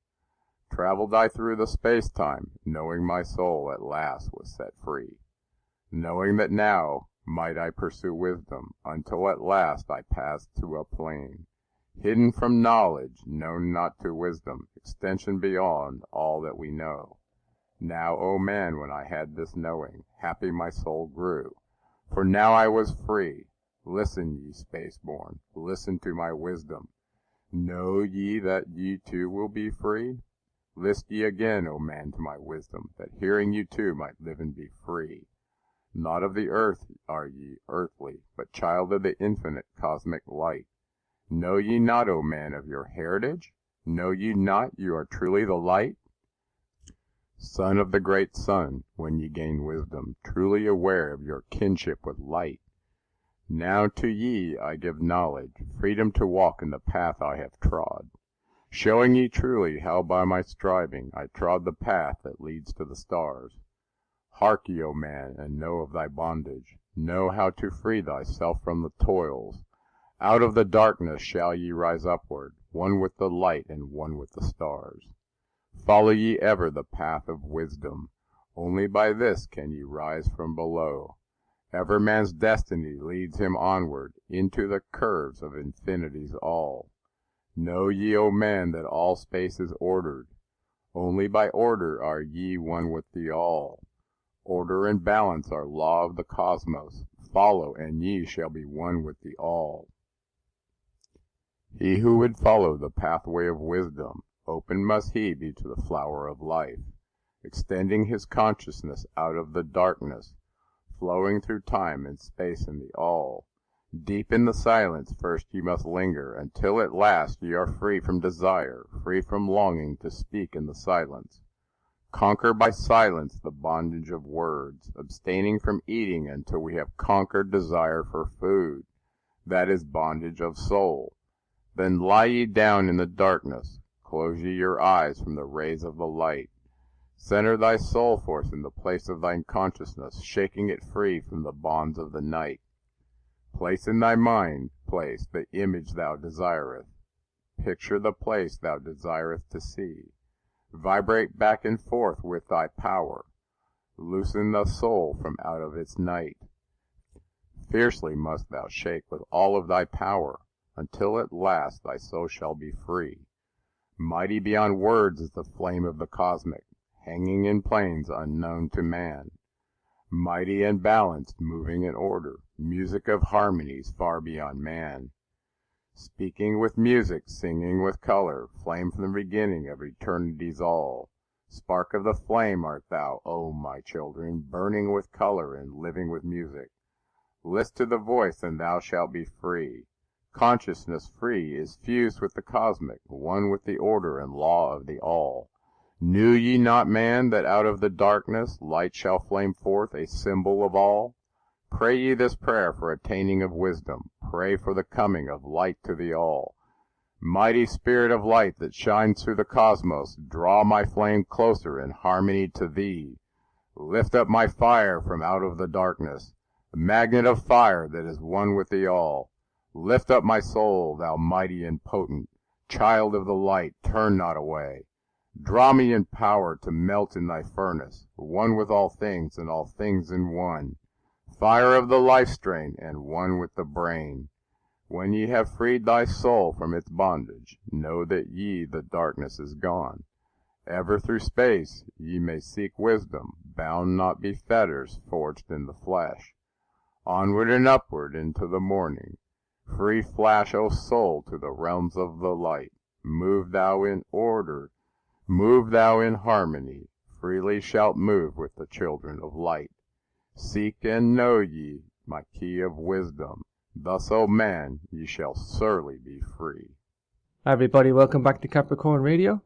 Traveled I through the space-time, knowing my soul at last was set free. Knowing that now might I pursue wisdom, until at last I passed to a plane, hidden from knowledge, known not to wisdom, extension beyond all that we know. Now, O man, when I had this knowing, happy my soul grew, for now I was free. Listen, ye spaceborn, listen to my wisdom. Know ye that ye too will be free? List ye again, O man, to my wisdom, that hearing you too might live and be free. Not of the earth are ye earthly, but child of the infinite cosmic light. Know ye not, O man, of your heritage? Know ye not you are truly the light? son of the great sun, when ye gain wisdom, truly aware of your kinship with light. Now to ye I give knowledge, freedom to walk in the path I have trod, showing ye truly how by my striving I trod the path that leads to the stars. Hark ye, O man, and know of thy bondage, know how to free thyself from the toils. Out of the darkness shall ye rise upward, one with the light and one with the stars. Follow ye ever the path of wisdom, only by this can ye rise from below. Ever man's destiny leads him onward, into the curves of infinity's all. Know ye, O man, that all space is ordered, only by order are ye one with the all. Order and balance are law of the cosmos, follow and ye shall be one with the all. He who would follow the pathway of wisdom, open must he be to the flower of life, extending his consciousness out of the darkness, flowing through time and space in the all. Deep in the silence first ye must linger, until at last ye are free from desire, free from longing to speak in the silence. Conquer by silence the bondage of words, abstaining from eating until we have conquered desire for food. That is bondage of soul. Then lie ye down in the darkness, close ye your eyes from the rays of the light. Center thy soul force in the place of thine consciousness, shaking it free from the bonds of the night. Place in thy mind, place the image thou desireth. Picture the place thou desireth to see. Vibrate back and forth with thy power. Loosen the soul from out of its night. Fiercely must thou shake with all of thy power, until at last thy soul shall be free. Mighty beyond words is the flame of the cosmic, hanging in planes unknown to man. Mighty and balanced, moving in order, music of harmonies far beyond man. Speaking with music, singing with color, flame from the beginning of eternity's all. Spark of the flame art thou, O my children, burning with color and living with music. List to the voice and thou shalt be free. Consciousness free is fused with the cosmic, one with the order and law of the all. Knew ye not, man, that out of the darkness light shall flame forth, a symbol of all? Pray ye this prayer for attaining of wisdom, pray for the coming of light to the all. Mighty spirit of light that shines through the cosmos, draw my flame closer in harmony to thee. Lift up my fire from out of the darkness, a magnet of fire that is one with the all. Lift up my soul, thou mighty and potent, child of the light, turn not away. Draw me in power to melt in thy furnace, one with all things and all things in one. Fire of the life strain, and one with the brain. When ye have freed thy soul from its bondage, know that ye the darkness is gone. Ever through space ye may seek wisdom, bound not be fetters forged in the flesh. Onward and upward into the morning. Free flash, O soul, to the realms of the light. Move thou in order, move thou in harmony. Freely shalt move with the children of light. Seek and know ye my key of wisdom. Thus, O man, ye shall surely be free. Hi everybody, welcome back to Capricorn Radio.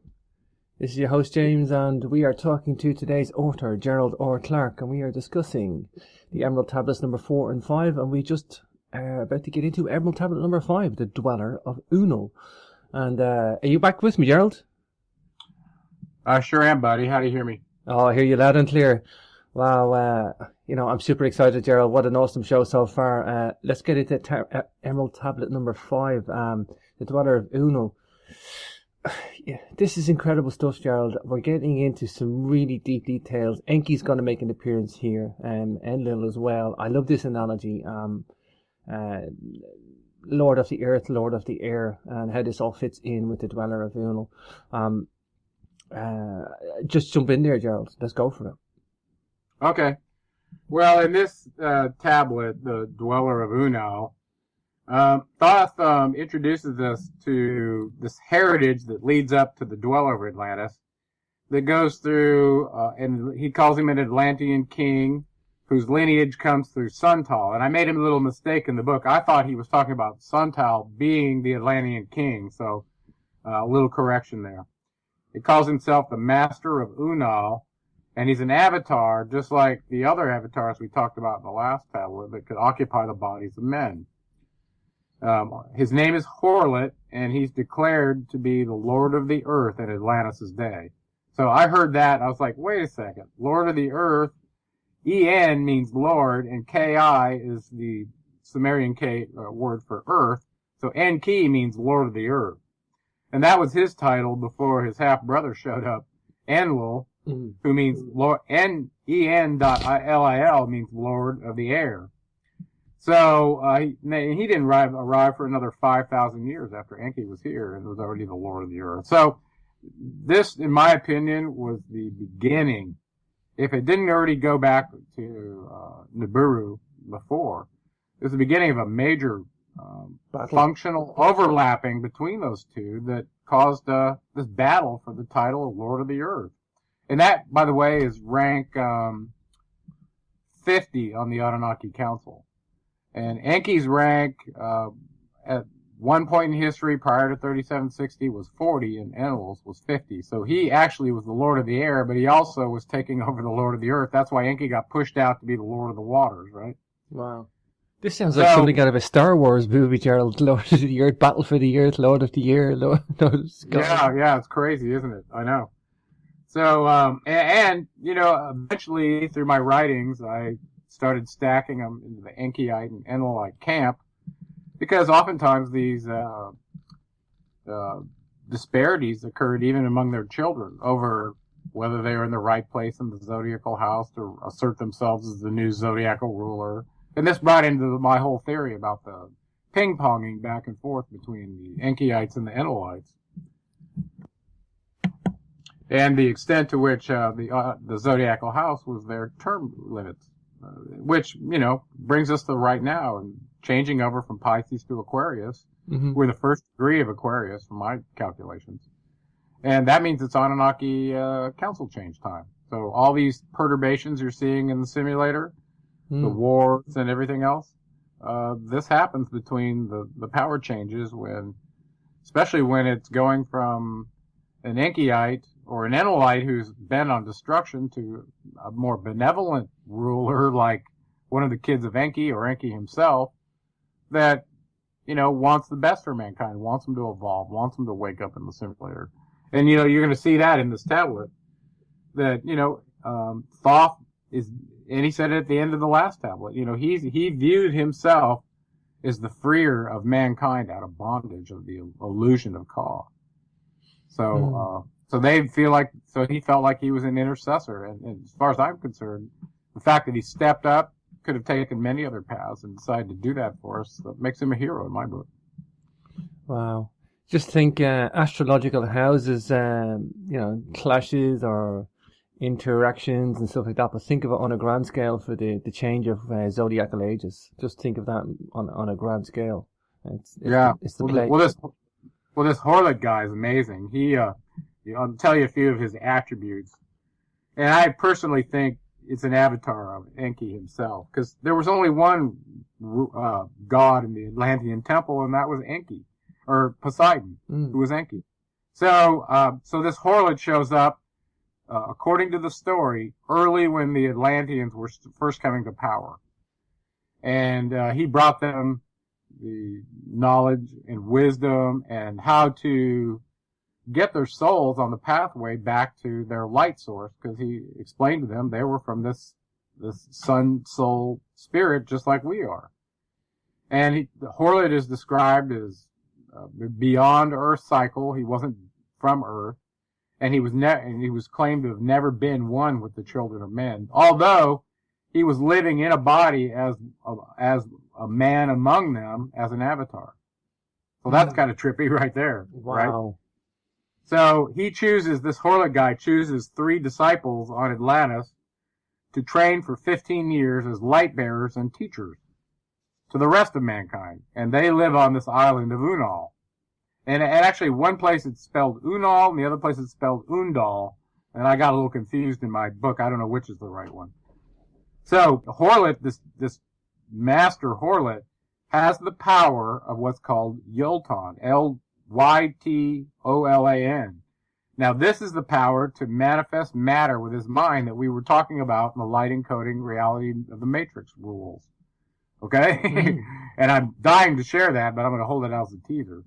This is your host James, and we are talking to today's author, Gerald R. Clark, and we are discussing the Emerald Tablets number 4 and 5, and we just are about to get into Emerald Tablet number 5, the Dweller of Unal. And are you back with me, Gerald? I sure am, buddy. How do you hear me? Oh, I hear you loud and clear. Wow, I'm super excited, Gerald. What an awesome show so far. Let's get into Emerald Tablet number 5, the Dweller of Unal. Yeah, this is incredible stuff, Gerald. We're getting into some really deep details. Enki's going to make an appearance here, Enlil as well. I love this analogy. Lord of the Earth, Lord of the Air, and how this all fits in with the Dweller of Unal. Just jump in there, Gerald. Let's go for it. Okay. Well, in this tablet, the Dweller of Unal, Thoth introduces us to this heritage that leads up to the Dweller of Atlantis, that goes through, and he calls him an Atlantean king, whose lineage comes through Suntal. And I made a little mistake in the book. I thought he was talking about Suntal being the Atlantean king, so a little correction there. He calls himself the Master of Unal, And he's an avatar, just like the other avatars we talked about in the last tablet that could occupy the bodies of men. His name is Horlet, and he's declared to be the Lord of the Earth in Atlantis' day. So I heard that, I was like, wait a second. Lord of the Earth, En means Lord, and Ki is the Sumerian word for Earth. So Enki means Lord of the Earth. And that was his title before his half-brother showed up, Enlil, who means Lord, En.lil means Lord of the Air. So, he didn't arrive for another 5,000 years after Enki was here and was already the Lord of the Earth. So, this, in my opinion, was the beginning. If it didn't already go back to, Nibiru before, it was the beginning of a major, functional overlapping between those two that caused, this battle for the title of Lord of the Earth. And that, by the way, is rank 50 on the Anunnaki Council. And Enki's rank at one point in history prior to 3760 was 40, and Enlil's was 50. So he actually was the Lord of the Air, but he also was taking over the Lord of the Earth. That's why Enki got pushed out to be the Lord of the Waters, right? Wow. This sounds like something out of a Star Wars movie, Gerald. Lord of the Earth, Battle for the Earth, Lord of the Year, Lord of Scott. Yeah, it's crazy, isn't it? I know. So, eventually through my writings, I started stacking them into the Enkiite and Enlilite camp because oftentimes these, disparities occurred even among their children over whether they were in the right place in the zodiacal house to assert themselves as the new zodiacal ruler. And this brought into my whole theory about the ping-ponging back and forth between the Enkyites and the Enlilites. And the extent to which the zodiacal house was their term limits, which, brings us to right now and changing over from Pisces to Aquarius. Mm-hmm. We're the first degree of Aquarius from my calculations. And that means it's Anunnaki council change time. So all these perturbations you're seeing in the simulator, the wars and everything else, this happens between the power changes especially when it's going from an Enkiite or an Enlilite who's bent on destruction to a more benevolent ruler like one of the kids of Enki or Enki himself that, wants the best for mankind, wants them to evolve, wants them to wake up in the simulator. And, you're going to see that in this tablet that, Thoth is, and he said it at the end of the last tablet, he viewed himself as the freer of mankind out of bondage of the illusion of Ka. So, so he felt like he was an intercessor. And as far as I'm concerned, the fact that he stepped up could have taken many other paths and decided to do that for us. That makes him a hero in my book. Wow. Just think, astrological houses, clashes or interactions and stuff like that, but think of it on a grand scale for the change of zodiacal ages. Just think of that on a grand scale. It's the play. Well, this Horlet guy is amazing. I'll tell you a few of his attributes. And I personally think it's an avatar of Enki himself, because there was only one god in the Atlantean temple, and that was Enki, or Poseidon, who was Enki. So this Horlet shows up, according to the story, early when the Atlanteans were first coming to power. And he brought them the knowledge and wisdom and how to get their souls on the pathway back to their light source, because he explained to them they were from this sun soul spirit just like we are. And Horlet is described as beyond Earth cycle. He wasn't from Earth, and he was claimed to have never been one with the children of men, although he was living in a body as a man among them as an avatar. So that's kind of trippy right there. Wow. Right? So this Horlet guy chooses 3 disciples on Atlantis to train for 15 years as light bearers and teachers to the rest of mankind. And they live on this island of Unal. And actually one place it's spelled Unal and the other place it's spelled Undal. And I got a little confused in my book. I don't know which is the right one. So Horlet, this master Horlet, has the power of what's called Yolton, Lytolan. Now, this is the power to manifest matter with his mind that we were talking about in the light encoding reality of the matrix rules. Okay? And I'm dying to share that, but I'm going to hold it out as a teaser.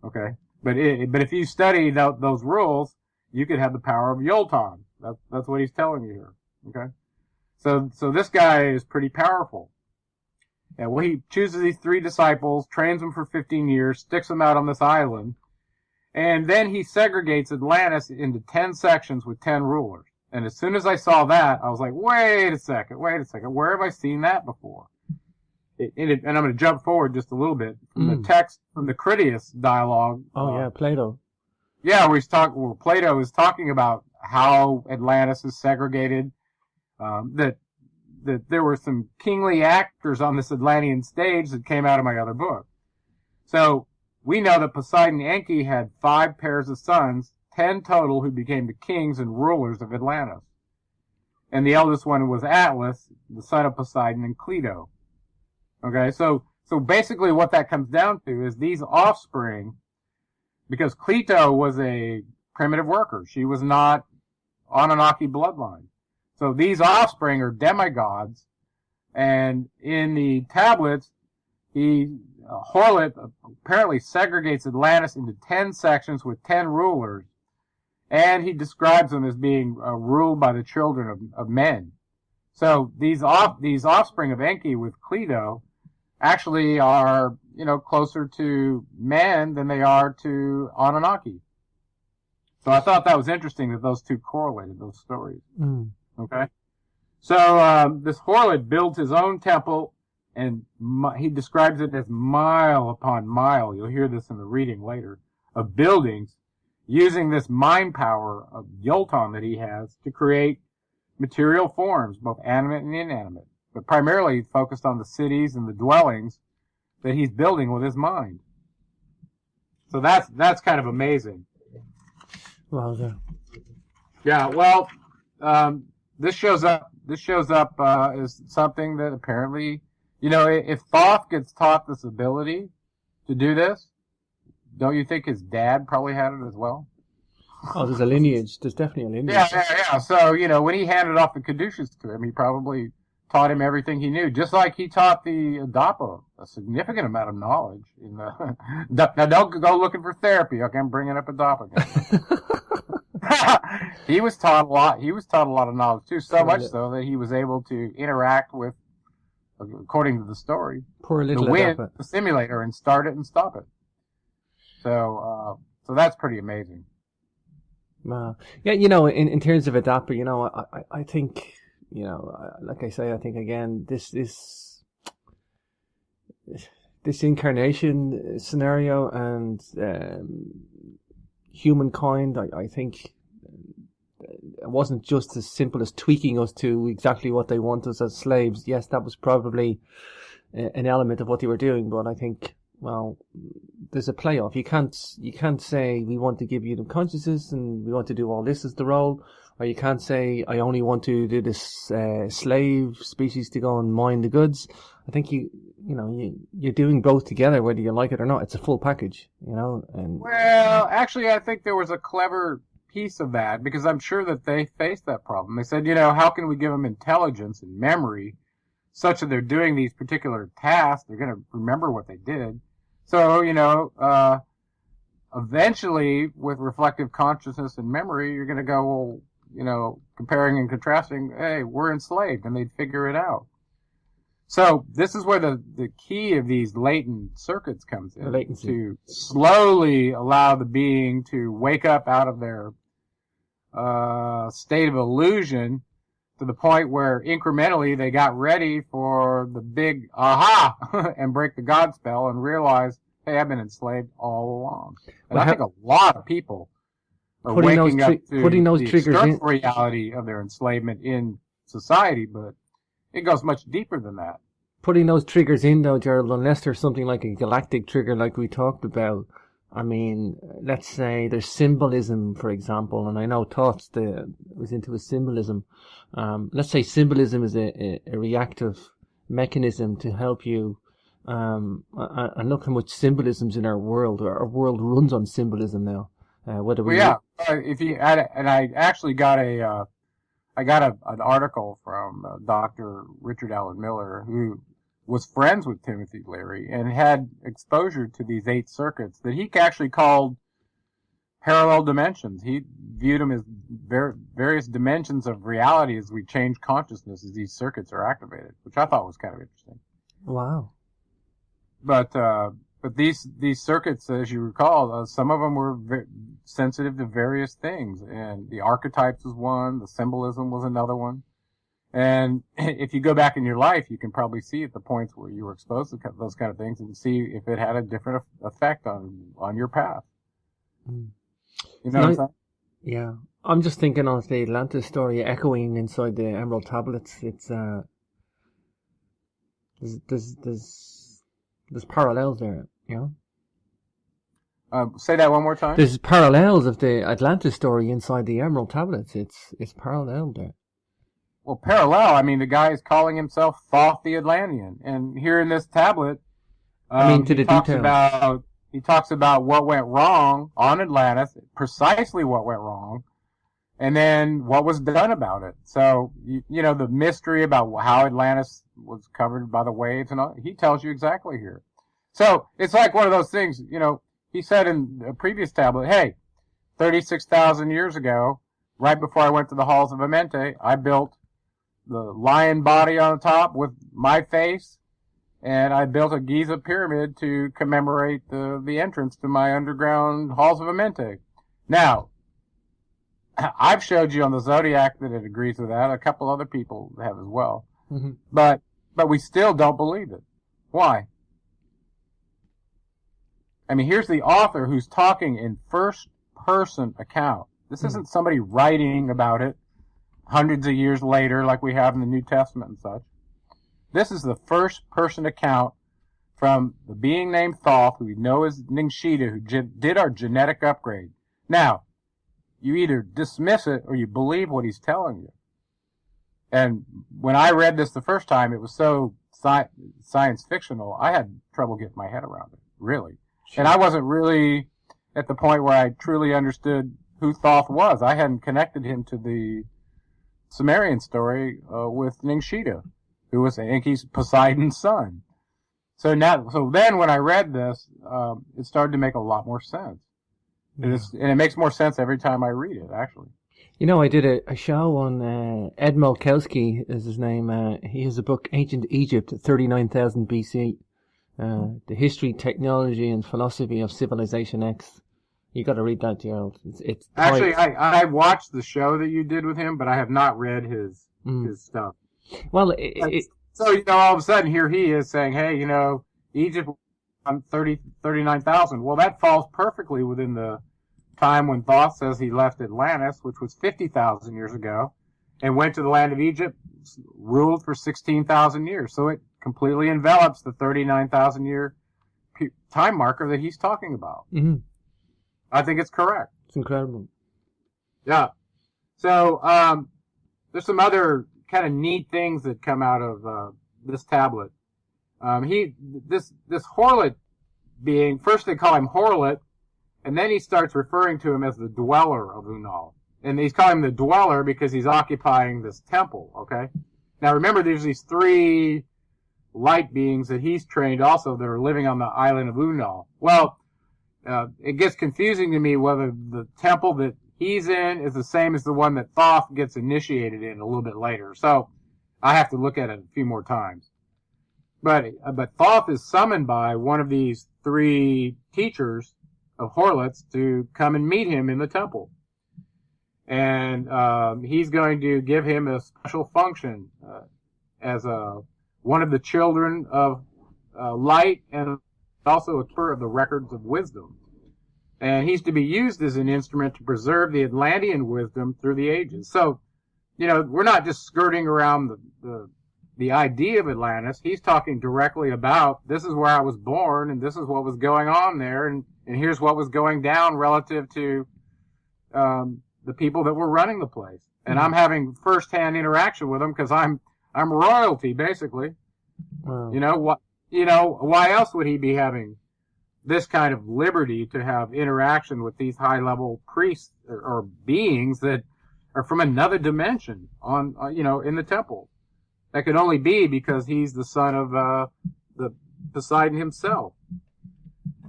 Okay? But if you study those rules, you could have the power of Yolton. That's what he's telling you here. Okay? So this guy is pretty powerful. And he chooses these 3 disciples, trains them for 15 years, sticks them out on this island, and then he segregates Atlantis into 10 sections with 10 rulers. And as soon as I saw that, I was like, wait a second, where have I seen that before? And I'm going to jump forward just a little bit from the text, from the Critias dialogue. Oh, yeah, Plato. Yeah, where Plato is talking about how Atlantis is segregated, that there were some kingly actors on this Atlantean stage that came out of my other book. So we know that Poseidon Enki had 5 pairs of sons, 10 total, who became the kings and rulers of Atlantis. And the eldest one was Atlas, the son of Poseidon and Cleito. Okay, so basically what that comes down to is these offspring, because Cleito was a primitive worker. She was not Anunnaki bloodline. So these offspring are demigods, and in the tablets, Horlet apparently segregates Atlantis into 10 sections with 10 rulers, and he describes them as being ruled by the children of men. So these offspring of Enki with Cleito actually are, closer to men than they are to Anunnaki. So I thought that was interesting that those two correlated, those stories. Okay? So this Horlet builds his own temple, and he describes it as mile upon mile, you'll hear this in the reading later, of buildings, using this mind power of Yolton that he has to create material forms, both animate and inanimate, but primarily focused on the cities and the dwellings that he's building with his mind. So that's kind of amazing. Wow. Yeah, well, this shows up as something that apparently, if Thoth gets taught this ability to do this, don't you think his dad probably had it as well? Oh, there's a lineage. There's definitely a lineage. Yeah. So, when he handed off the caduceus to him, he probably taught him everything he knew, just like he taught the Adapa a significant amount of knowledge. Now, don't go looking for therapy. Okay, I'm bringing up Adapa again. He was taught a lot. He was taught a lot of knowledge too, so much so that he was able to interact with, according to the story, poor little the wind, Adapa. the simulator, and start it and stop it. So that's pretty amazing. Wow. Yeah, in terms of Adapa, I think, like I say, I think again, this incarnation scenario and humankind, I think it wasn't just as simple as tweaking us to exactly what they want us as slaves. Yes, that was probably an element of what they were doing, but I think, well, there's a playoff. You can't say we want to give you the consciousness and we want to do all this as the role, or you can't say I only want to do this slave species to go and mine the goods. I think you're doing both together, whether you like it or not. It's a full package, And well, actually, I think there was a clever piece of that, because I'm sure that they faced that problem. They said, how can we give them intelligence and memory such that they're doing these particular tasks, they're going to remember what they did. So, eventually, with reflective consciousness and memory, you're going to go, comparing and contrasting, hey, we're enslaved, and they'd figure it out. So this is where the key of these latent circuits comes in, to slowly allow the being to wake up out of their state of illusion to the point where incrementally they got ready for the big aha and break the God spell and realize, hey, I've been enslaved all along. And I think a lot of people are waking up to the external reality of their enslavement in society, but it goes much deeper than that. Putting those triggers in, though, Gerald, unless there's something like a galactic trigger like we talked about, I mean, let's say there's symbolism, for example, and I know Thoth was into a symbolism. Let's say symbolism is a reactive mechanism to help you. And look how much symbolism's in our world. Our world runs on symbolism now. Whether Well, we yeah. And I actually got an article from Dr. Richard Allen Miller, who was friends with Timothy Leary and had exposure to these 8 circuits that he actually called parallel dimensions. He viewed them as various dimensions of reality as we change consciousness as these circuits are activated, which I thought was kind of interesting. Wow. But these circuits, as you recall, some of them were sensitive to various things, and the archetypes was one, the symbolism was another one. And if you go back in your life, you can probably see at the points where you were exposed to those kind of things and see if it had a different effect on your path. Mm. You know what I'm saying? Yeah. I'm just thinking of the Atlantis story echoing inside the Emerald Tablets. It's there's parallels there, you know? Say that one more time. There's parallels of the Atlantis story inside the Emerald Tablets. It's parallel there. Well, parallel, I mean, the guy is calling himself Thoth the Atlantean. And here in this tablet, he talks about what went wrong on Atlantis, precisely what went wrong, and then what was done about it. So, you know, the mystery about how Atlantis was covered by the waves and all, he tells you exactly here. So, it's like one of those things, you know, he said in a previous tablet, hey, 36,000 years ago, right before I went to the halls of Amente, I built the lion body on the top with my face, and I built a Giza pyramid to commemorate the entrance to my underground halls of Amente. Now, I've showed you on the Zodiac that it agrees with that. A couple other people have as well. Mm-hmm. But we still don't believe it. Why? I mean, here's the author who's talking in first-person account. This isn't somebody writing about it hundreds of years later like we have in the New Testament and such. This is the first-person account from the being named Thoth, who we know as Ningshita, who did our genetic upgrade. Now, you either dismiss it or you believe what he's telling you. And when I read this the first time, it was so science fictional, I had trouble getting my head around it, really. Sure. And I wasn't really at the point where I truly understood who Thoth was. I hadn't connected him to the Sumerian story with Ningshita, who was Enki's Poseidon's son. So then when I read this, it started to make a lot more sense. Yeah. And it makes more sense every time I read it, actually. You know, I did a show on Ed Mulkowski is his name. He has a book, Ancient Egypt, 39,000 BC. The History, Technology, and Philosophy of Civilization X. You got to read that, Gerald. It's actually, I watched the show that you did with him, but I have not read his stuff. Well, so, you know, all of a sudden here he is saying, hey, you know, Egypt on 39,000. Well, that falls perfectly within the time when Thoth says he left Atlantis, which was 50,000 years ago, and went to the land of Egypt, ruled for 16,000 years. So it completely envelops the 39,000 year time marker that he's talking about. Mm-hmm. I think it's correct. It's incredible. Yeah. So, there's some other kind of neat things that come out of, this tablet. This Horlet being, first they call him Horlet, and then he starts referring to him as the Dweller of Unal. And he's calling him the Dweller because he's occupying this temple, okay? Now remember, there's these 3 light beings that he's trained also that are living on the island of Unal. Well, it gets confusing to me whether the temple that he's in is the same as the one that Thoth gets initiated in a little bit later. So I have to look at it a few more times. But Thoth is summoned by one of these 3 teachers of Horlets to come and meet him in the temple. And he's going to give him a special function as one of the children of light and also a keeper of the records of wisdom. And he's to be used as an instrument to preserve the Atlantean wisdom through the ages. So, you know, we're not just skirting around the idea of Atlantis. He's talking directly about, this is where I was born, and this is what was going on there, and here's what was going down relative to the people that were running the place. And I'm having first-hand interaction with them because I'm royalty, basically. Wow. You know, why else would he be having this kind of liberty to have interaction with these high-level priests or beings that are from another dimension in the temple. That could only be because he's the son of the Poseidon himself.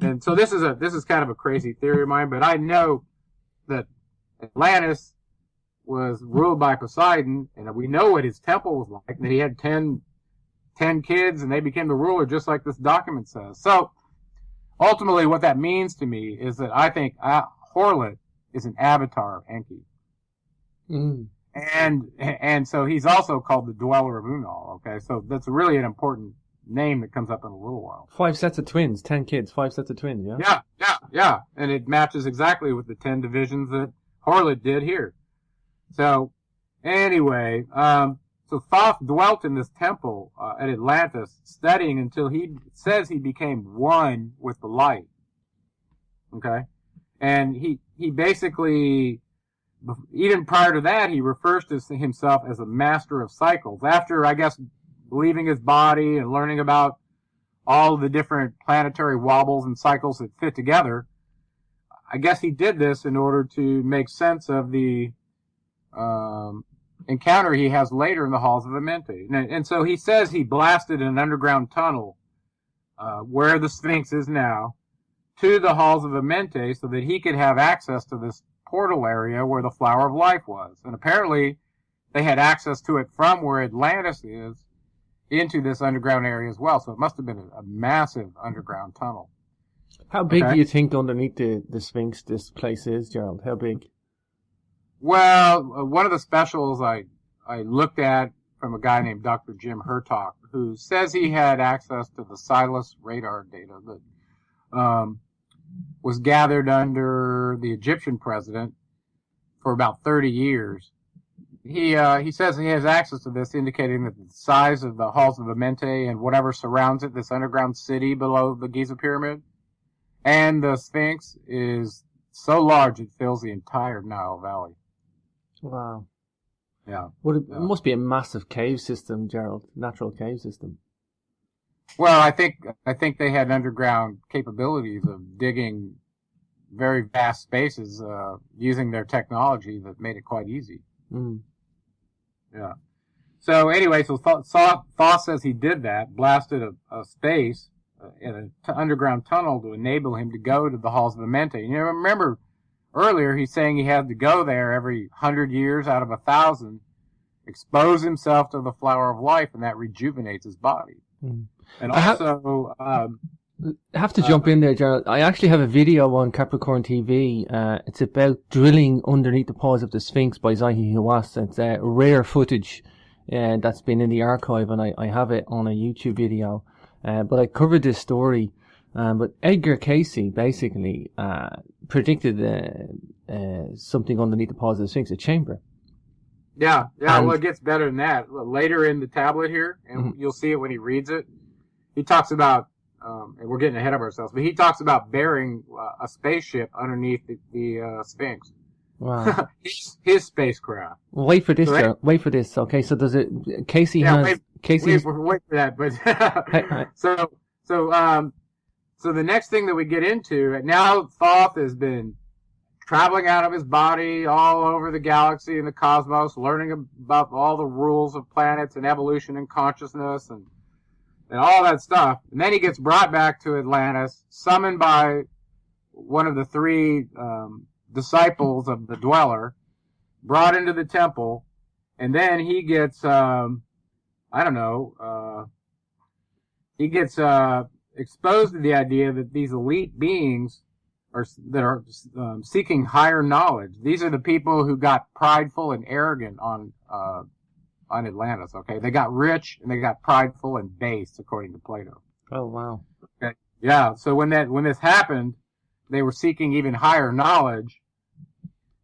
And so this is kind of a crazy theory of mine, but I know that Atlantis was ruled by Poseidon, and we know what his temple was like, that he had 10 kids, and they became the ruler, just like this document says. So, ultimately, what that means to me is that I think Horlet is an avatar of Enki. Mm. And so he's also called the Dweller of Unal, okay? So that's really an important name that comes up in a little while. 5 sets of twins, 10 kids, 5 sets of twins, yeah? Yeah. And it matches exactly with the 10 divisions that Horlet did here. So, anyway, so Thoth dwelt in this temple at Atlantis, studying until he says he became one with the light. Okay? And he basically, even prior to that, he refers to himself as a master of cycles. After, I guess, leaving his body and learning about all of the different planetary wobbles and cycles that fit together, I guess he did this in order to make sense of the encounter he has later in the halls of Amenti. And so he says he blasted an underground tunnel where the Sphinx is now to the halls of Amenti so that he could have access to this portal area where the Flower of Life was. And apparently they had access to it from where Atlantis is into this underground area as well. So it must have been a massive underground tunnel. How big do you think underneath the Sphinx this place is, Gerald? How big? Well, one of the specials I looked at from a guy named Dr. Jim Hertok, who says he had access to the Silas radar data that was gathered under the Egyptian president for about 30 years. He says he has access to this, indicating that the size of the halls of Amenti and whatever surrounds it, this underground city below the Giza Pyramid, and the Sphinx is so large it fills the entire Nile Valley. Wow. Yeah. Well, it must be a massive cave system, Gerald. Natural cave system. Well, I think they had underground capabilities of digging very vast spaces using their technology that made it quite easy. Mm. Yeah. So anyway, so Thoth says he did that, blasted a space in an underground tunnel to enable him to go to the halls of Amenti. You know, remember earlier he's saying he had to go there every 100 years out of 1,000, expose himself to the Flower of Life, and that rejuvenates his body. Mm. And also, I have to jump in there, Gerald. I actually have a video on Capricorn TV. It's about drilling underneath the paws of the Sphinx by Zahi Hawass. It's rare footage that's been in the archive, and I have it on a YouTube video. But I covered this story. But Edgar Casey basically predicted something underneath the paws of the Sphinx, a chamber. Yeah. Well, it gets better than that. Later in the tablet here, and you'll see it when he reads it, he talks about, and we're getting ahead of ourselves, but he talks about burying a spaceship underneath the Sphinx. Wow. his spacecraft. Wait for this, Gerald. Wait for this. Okay, so does it? Casey has. Wait for that. But so the next thing that we get into now, Thoth has been traveling out of his body all over the galaxy and the cosmos, learning about all the rules of planets and evolution and consciousness and all that stuff. And then he gets brought back to Atlantis, summoned by one of the 3 disciples of the Dweller, brought into the temple, and then he gets, he gets exposed to the idea that these elite beings are seeking higher knowledge. These are the people who got prideful and arrogant on Atlantis. Okay, they got rich and they got prideful and base, according to Plato. Oh wow. Okay. Yeah. So when this happened, they were seeking even higher knowledge,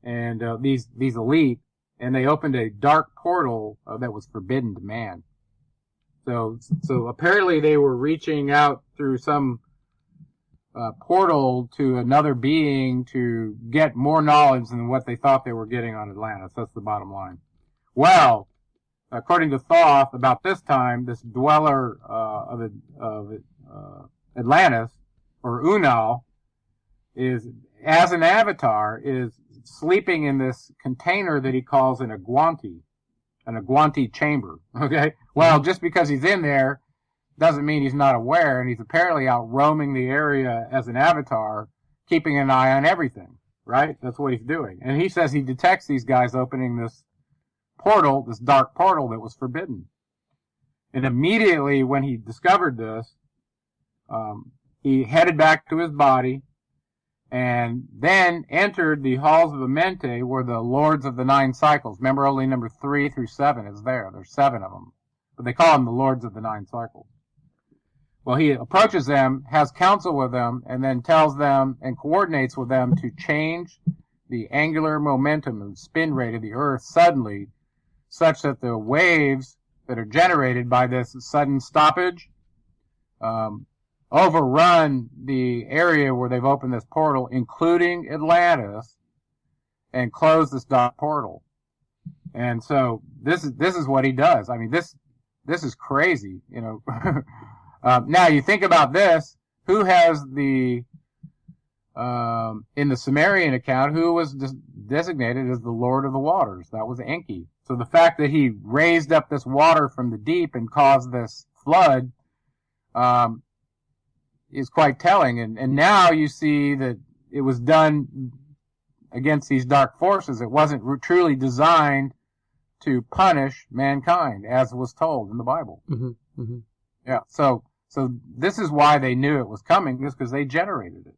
and these elite, and they opened a dark portal that was forbidden to man. So apparently they were reaching out through some portal to another being to get more knowledge than what they thought they were getting on Atlantis. That's the bottom line. Well, according to Thoth, about this time, this dweller of Atlantis, or Unal, is, as an avatar, is sleeping in this container that he calls an Agwanti chamber. Okay? Well, just because he's in there doesn't mean he's not aware, and he's apparently out roaming the area as an avatar, keeping an eye on everything, right? That's what he's doing. And he says he detects these guys opening this portal, this dark portal that was forbidden. And immediately when he discovered this, he headed back to his body and then entered the halls of Amente, where the Lords of the Nine Cycles. Remember, only number 3 through 7 is there. There's 7 of them. But they call them the Lords of the Nine Cycles. Well, he approaches them, has counsel with them, and then tells them and coordinates with them to change the angular momentum and spin rate of the Earth suddenly, such that the waves that are generated by this sudden stoppage overrun the area where they've opened this portal, including Atlantis, and close this dark portal. And so this is what he does. I mean, this is crazy, you know. Now you think about this: who has the in the Sumerian account, who was designated as the Lord of the Waters? That was Enki. So the fact that he raised up this water from the deep and caused this flood is quite telling. And now you see that it was done against these dark forces. It wasn't truly designed to punish mankind, as was told in the Bible. Mm-hmm. Mm-hmm. Yeah. So this is why they knew it was coming, is because they generated it.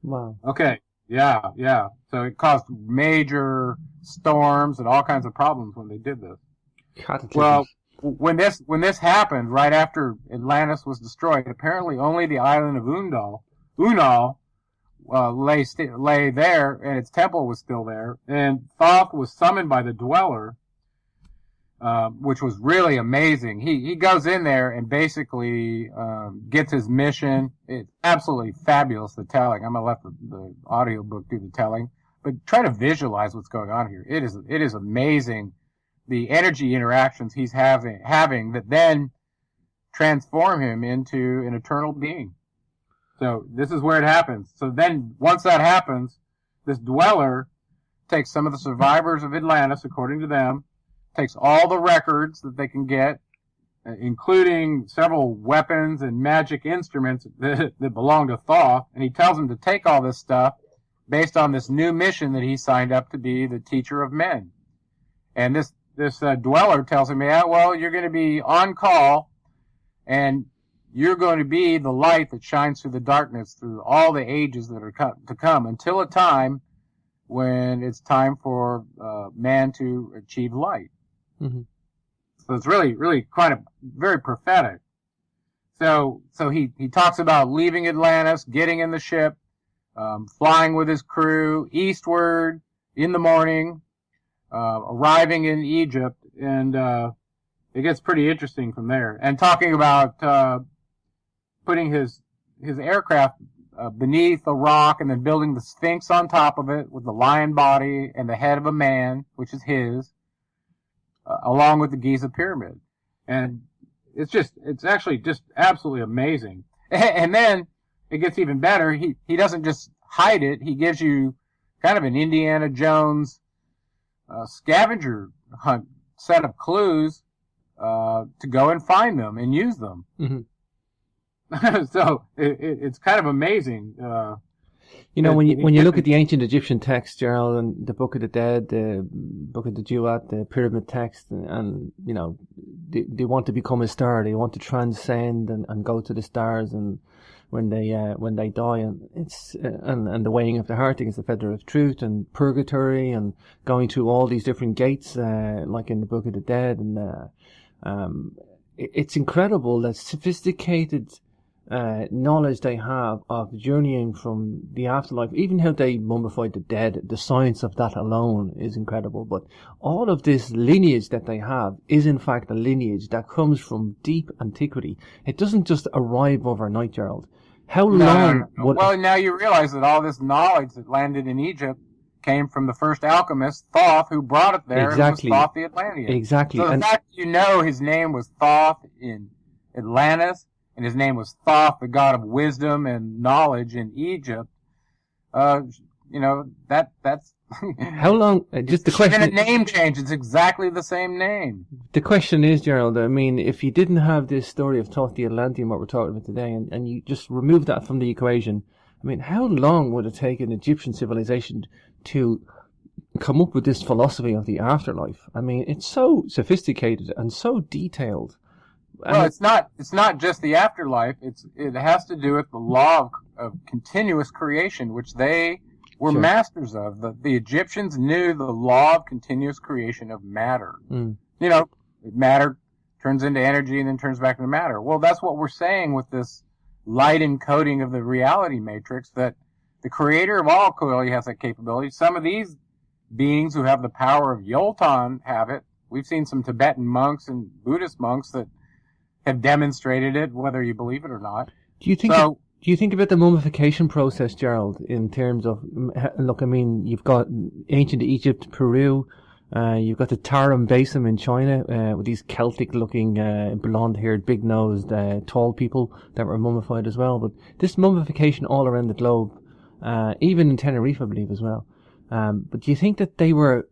Wow. Okay. Yeah. So it caused major storms and all kinds of problems when they did this. Well, when this happened, right after Atlantis was destroyed, apparently only the island of Unal lay there, and its temple was still there. And Thoth was summoned by the Dweller, which was really amazing. He goes in there and basically gets his mission. It's absolutely fabulous, the telling. I'm going to let the audio book do the telling. But try to visualize what's going on here. It is amazing, the energy interactions he's having that then transform him into an eternal being. So this is where it happens. So then once that happens, this Dweller takes some of the survivors of Atlantis, according to them, takes all the records that they can get, including several weapons and magic instruments that belong to Thoth, and he tells them to take all this stuff based on this new mission that he signed up to be the teacher of men. And this Dweller tells him, yeah, well, you're going to be on call, and you're going to be the light that shines through the darkness through all the ages that are to come, until a time when it's time for man to achieve light. Mm-hmm. So it's really kind of very prophetic. So he talks about leaving Atlantis, getting in the ship, flying with his crew eastward in the morning, arriving in Egypt, and it gets pretty interesting from there. And talking about putting his aircraft beneath a rock and then building the Sphinx on top of it with the lion body and the head of a man, which is his, along with the Giza pyramid. And it's actually just absolutely amazing. And then it gets even better. He doesn't just hide it. He gives you kind of an Indiana Jones scavenger hunt set of clues to go and find them and use them. Mm-hmm. So it's kind of amazing. You know, when you look at the ancient Egyptian text, Gerald, and the Book of the Dead, the Book of the Duat, the Pyramid text, and you know, they want to become a star. They want to transcend and go to the stars. And when they die, and it's and the weighing of the heart against the feather of truth, and purgatory, and going through all these different gates, like in the Book of the Dead, and it's incredible that sophisticated knowledge they have of journeying from the afterlife, even how they mummified the dead. The science of that alone is incredible. But all of this lineage that they have is in fact a lineage that comes from deep antiquity. It doesn't just arrive overnight, Gerald. How long? No. Well, now you realize that all this knowledge that landed in Egypt came from the first alchemist, Thoth, who brought it there. Exactly. And was Thoth the Atlantean. Exactly. So the fact his name was Thoth in Atlantis and his name was Thoth, the god of wisdom and knowledge in Egypt, that's how long? Just the question. Even a name change, it's exactly the same name. The question is, Gerald, I mean, if you didn't have this story of Thoth the Atlantean, what we're talking about today, and you just remove that from the equation, I mean, how long would it take an Egyptian civilization to come up with this philosophy of the afterlife? I mean, it's so sophisticated and so detailed. Well, it's not just the afterlife. It has to do with the law of continuous creation, which they were masters of. The Egyptians knew the law of continuous creation of matter. Matter turns into energy and then turns back into matter. Well, that's what we're saying with this light encoding of the reality matrix, that the creator of all clearly has that capability. Some of these beings who have the power of Yolton have it. We've seen some Tibetan monks and Buddhist monks that have demonstrated it, whether you believe it or not. Do you think about the mummification process, Gerald, in terms of, look, I mean, you've got ancient Egypt, Peru, you've got the Tarim Basin in China, with these Celtic-looking, blonde-haired, big-nosed, tall people that were mummified as well. But this mummification all around the globe, even in Tenerife, I believe, as well. But do you think that they were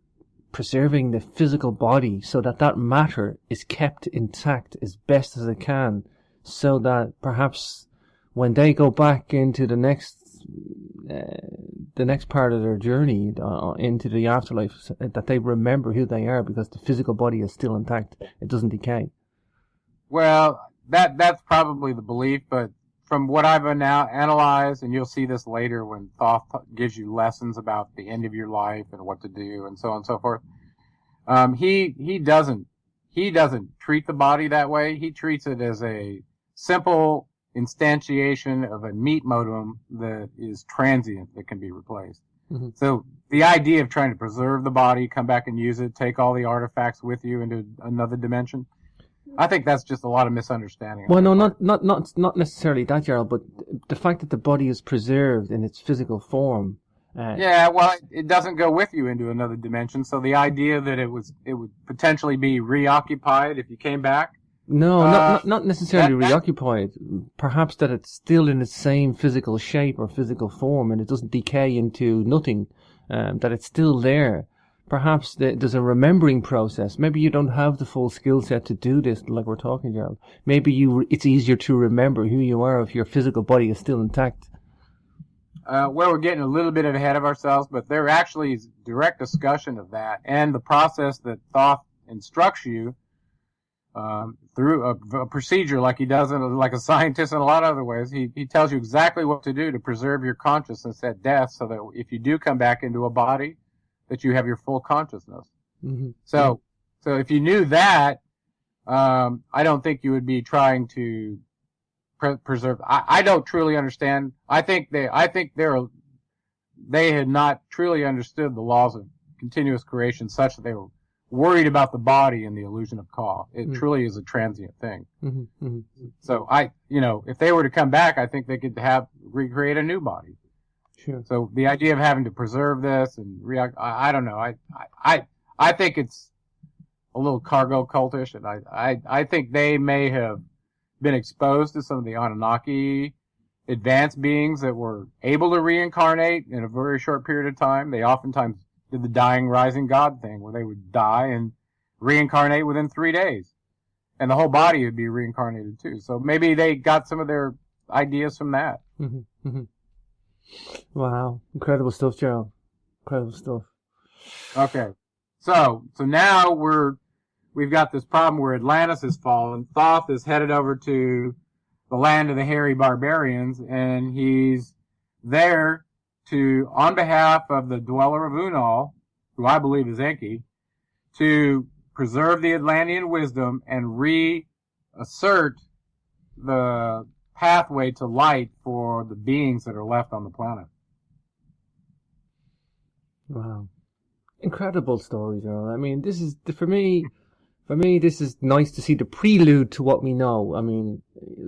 preserving the physical body so that matter is kept intact as best as it can, so that perhaps when they go back into the next part of their journey into the afterlife, that they remember who they are because the physical body is still intact; it doesn't decay? Well, that's probably the belief, but from what I've now analyzed, and you'll see this later when Thoth gives you lessons about the end of your life and what to do and so on and so forth, he doesn't treat the body that way. He treats it as a simple instantiation of a meat modem that is transient, that can be replaced. Mm-hmm. So the idea of trying to preserve the body, come back and use it, take all the artifacts with you into another dimension, I think that's just a lot of misunderstanding. Well, no, not necessarily that, Gerald, but the fact that the body is preserved in its physical form. It doesn't go with you into another dimension. So the idea that it would potentially be reoccupied if you came back. No, not necessarily reoccupied. Perhaps that it's still in its same physical shape or physical form, and it doesn't decay into nothing. That it's still there. Perhaps there's a remembering process. Maybe you don't have the full skill set to do this, like we're talking, Gerald. Maybe it's easier to remember who you are if your physical body is still intact. We're getting a little bit ahead of ourselves, but there actually is direct discussion of that and the process that Thoth instructs you through a procedure, like he does like a scientist in a lot of other ways. He tells you exactly what to do to preserve your consciousness at death, so that if you do come back into a body, that you have your full consciousness. Mm-hmm. So if you knew that, I don't think you would be trying to preserve. I don't truly understand. I think they had not truly understood the laws of continuous creation, such that they were worried about the body and the illusion of Ka. It truly is a transient thing. Mm-hmm. Mm-hmm. So if they were to come back, I think they could recreate a new body. Sure. So the idea of having to preserve this and I don't know. I think it's a little cargo cultish, and I think they may have been exposed to some of the Anunnaki advanced beings that were able to reincarnate in a very short period of time. They oftentimes did the dying rising god thing, where they would die and reincarnate within 3 days, and the whole body would be reincarnated too. So maybe they got some of their ideas from that. Mm-hmm. Mm-hmm. Wow, incredible stuff, Gerald. Incredible stuff. Okay, so now we've got this problem where Atlantis has fallen. Thoth is headed over to the land of the hairy barbarians, and he's there to, on behalf of the Dweller of Unal, who I believe is Enki, to preserve the Atlantean wisdom and reassert the pathway to light for the beings that are left on the planet. Wow. Incredible story, Gerald. I mean, this is, for me, this is nice to see the prelude to what we know. I mean,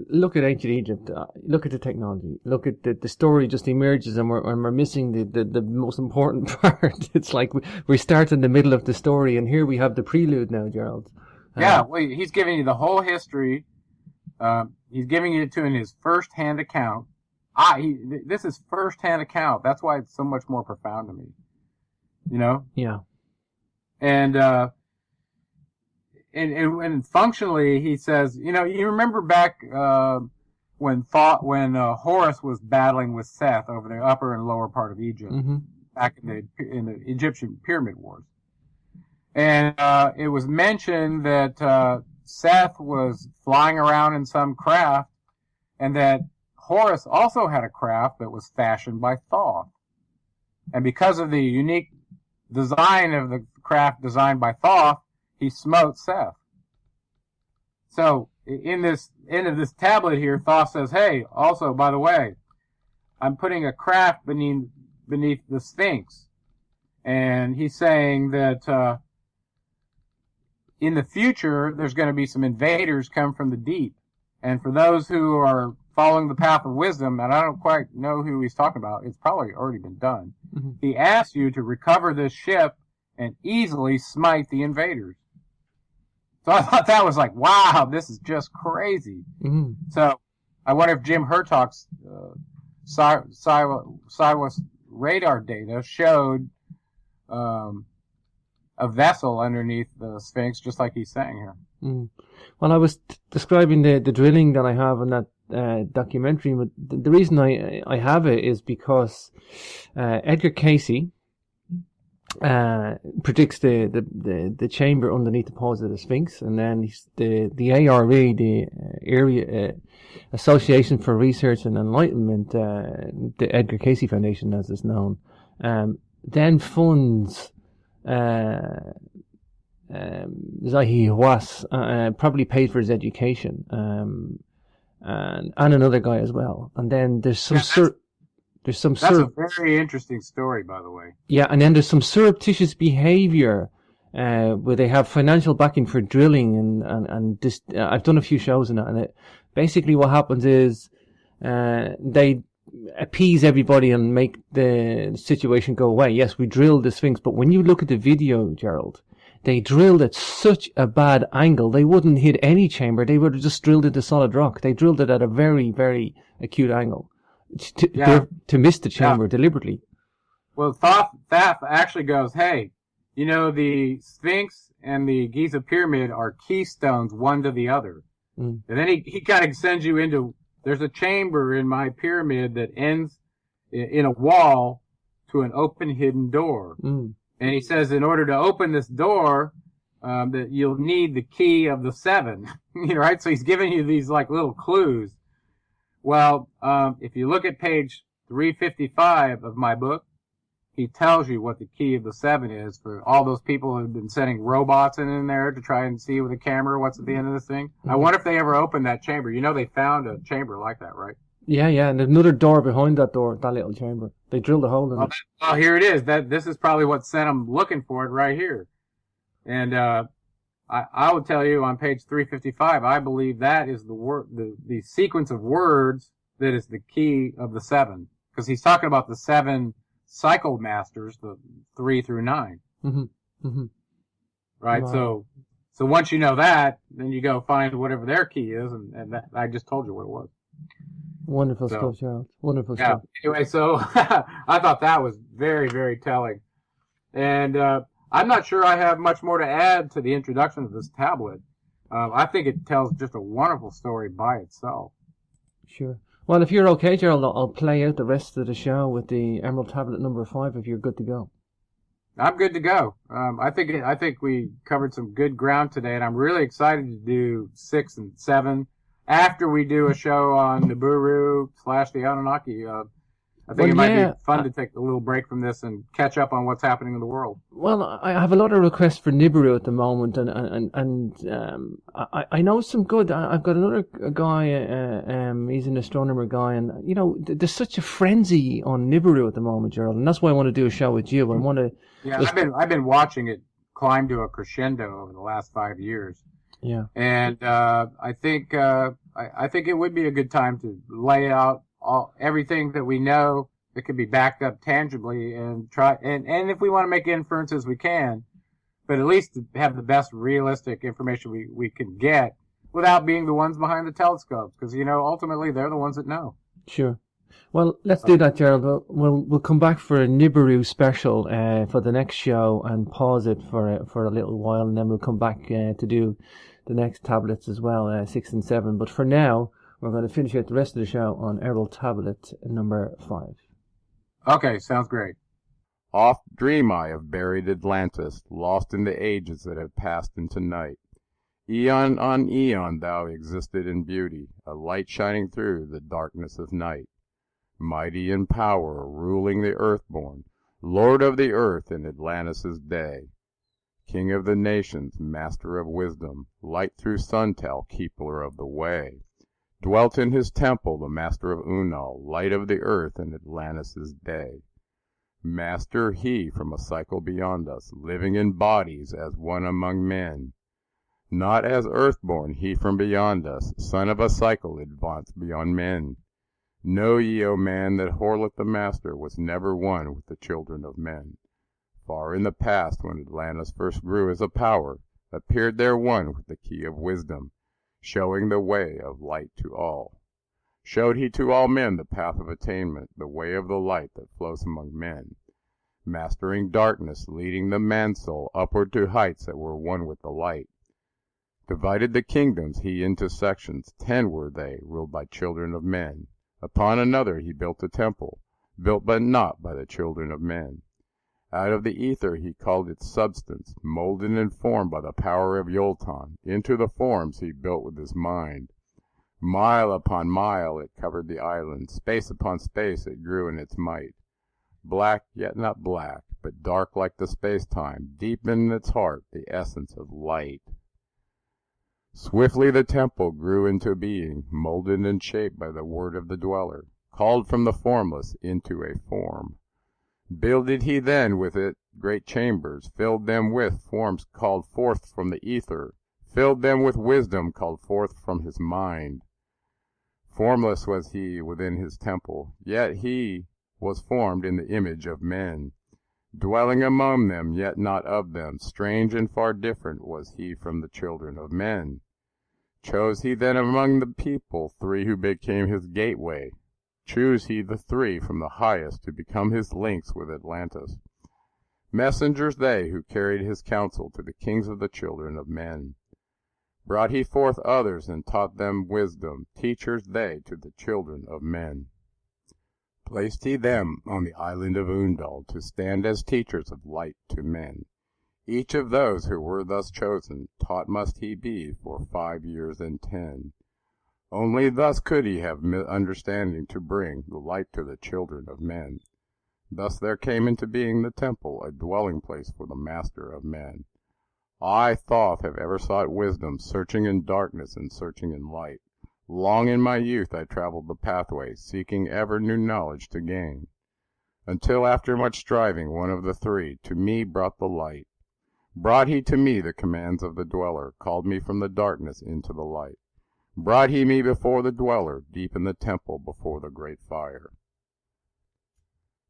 look at ancient Egypt. Look at the technology. Look at the story just emerges, and we're missing the most important part. It's like we start in the middle of the story, and here we have the prelude now, Gerald. Well, he's giving you the whole history. he's giving it to in his first-hand account. This is first-hand account. That's why it's so much more profound to me. You know? Yeah. And functionally, he says, you know, you remember back when Horus was battling with Seth over the upper and lower part of Egypt, back in the Egyptian pyramid wars, and it was mentioned that Seth was flying around in some craft, and that Horus also had a craft that was fashioned by Thoth, and because of the unique design of the craft designed by Thoth, he smote Seth. So, in this end of this tablet here, Thoth says, hey, also, by the way, I'm putting a craft beneath the Sphinx. And he's saying that in the future, there's going to be some invaders come from the deep. And for those who are following the path of wisdom, and I don't quite know who he's talking about, it's probably already been done. He asks you to recover this ship and easily smite the invaders. So I thought that was like, wow, this is just crazy. So I wonder if Jim Hertog's Siwas radar data showed a vessel underneath the Sphinx, just like he's saying here. Well, I was describing the drilling that I have in that documentary, but the reason I have it is because Edgar Casey predicts the chamber underneath the paws of the Sphinx, and then the ARE, the Area Association for Research and Enlightenment, the Edgar Casey Foundation as it's known, then funds Zahi Hawass, probably paid for his education, and another guy as well. And then there's some That's a very interesting story, by the way. Yeah, and then there's some surreptitious behavior where they have financial backing for drilling, and this. I've done a few shows on it, and basically what happens is they appease everybody and make the situation go away. Yes, we drilled the Sphinx, but when you look at the video, Gerald, they drilled at such a bad angle, they wouldn't hit any chamber. They would have just drilled into solid rock. They drilled it at a very, very acute angle. To miss the chamber deliberately. Well, Thoth actually goes, hey, you know, the Sphinx and the Giza Pyramid are keystones one to the other. And then he kind of sends you into, there's a chamber in my pyramid that ends in a wall to an open hidden door. And he says, in order to open this door, that you'll need the key of the seven. Right? So he's giving you these like little clues. Well, if you look at page 355 of my book, he tells you what the key of the seven is for all those people who have been sending robots in there to try and see with a camera what's at the end of this thing. I wonder if they ever opened that chamber. You know, they found a chamber like that, right? Yeah, and there's another door behind that door, that little chamber. They drilled a hole in it. Oh, here it is. This is probably what sent them looking for it right here. And I will tell you on page 355, I believe that is the sequence of words that is the key of the seven. Because he's talking about the seven cycle masters, the 3 through 9. Right? Wow. So once you know that, then you go find whatever their key is, and that, I just told you what it was. Wonderful stuff, Gerald. Wonderful stuff. Anyway, so I thought that was very, very telling. And I'm not sure I have much more to add to the introduction of this tablet. I think it tells just a wonderful story by itself. Sure. Well, if you're okay, Gerald, I'll play out the rest of the show with the Emerald Tablet number 5 if you're good to go. I'm good to go. I think we covered some good ground today, and I'm really excited to do 6 and 7 after we do a show on Nibiru / the Anunnaki. I think it might be fun to take a little break from this and catch up on what's happening in the world. Well, I have a lot of requests for Nibiru at the moment, and I know some good. I've got another guy. He's an astronomer guy, and you know, there's such a frenzy on Nibiru at the moment, Gerald, and that's why I want to do a show with you. I want to. Yeah, I've been watching it climb to a crescendo over the last 5 years. Yeah, and I think it would be a good time to lay out everything that we know that could be backed up tangibly and try, and if we want to make inferences, we can, but at least to have the best realistic information we can get without being the ones behind the telescopes, because ultimately they're the ones that know. Sure. Well, let's do that, Gerald. We'll come back for a Nibiru special for the next show and pause it for a little while, and then we'll come back to do the next tablets as well, 6 and 7. But for now, we're going to finish out the rest of the show on Errol tablet number 5. Okay, sounds great. Oft dream I of buried Atlantis, lost in the ages that have passed into night. Eon on eon thou existed in beauty, a light shining through the darkness of night. Mighty in power, ruling the earthborn, Lord of the earth in Atlantis' day. King of the nations, master of wisdom, light through suntel, keeper of the way. Dwelt in his temple the master of Unal, light of the earth in Atlantis' day. Master he from a cycle beyond us, living in bodies as one among men. Not as earthborn he from beyond us, son of a cycle advanced beyond men. Know ye, O man, that Horloth the master was never one with the children of men. Far in the past, when Atlantis first grew as a power, appeared there one with the key of wisdom, showing the way of light to all. Showed he to all men the path of attainment, the way of the light that flows among men, mastering darkness, leading the man-soul upward to heights that were one with the light. Divided the kingdoms he into sections, 10 were they, ruled by children of men. Upon another he built a temple, built but not by the children of men. Out of the ether he called its substance, molded and formed by the power of Yolton. Into the forms he built with his mind. Mile upon mile it covered the island, space upon space it grew in its might. Black, yet not black, but dark like the space-time, deep in its heart the essence of light. Swiftly the temple grew into being, molded and shaped by the word of the Dweller, called from the formless into a form. Builded he then with it great chambers, filled them with forms called forth from the ether, filled them with wisdom called forth from his mind. Formless was he within his temple, yet he was formed in the image of men. Dwelling among them, yet not of them, strange and far different was he from the children of men. Chose he then among the people 3 who became his gateway. Choose he the 3 from the highest to become his links with Atlantis. Messengers they who carried his counsel to the kings of the children of men. Brought he forth others and taught them wisdom, teachers they to the children of men. Placed he them on the island of Undal to stand as teachers of light to men. Each of those who were thus chosen, taught must he be for 5 years and 10. Only thus could he have understanding to bring the light to the children of men. Thus there came into being the temple, a dwelling place for the master of men. I, Thoth, have ever sought wisdom, searching in darkness and searching in light. Long in my youth I traveled the pathway, seeking ever new knowledge to gain, until after much striving one of the 3 to me brought the light. Brought he to me the commands of the Dweller, called me from the darkness into the light. Brought he me before the Dweller, deep in the temple before the great fire.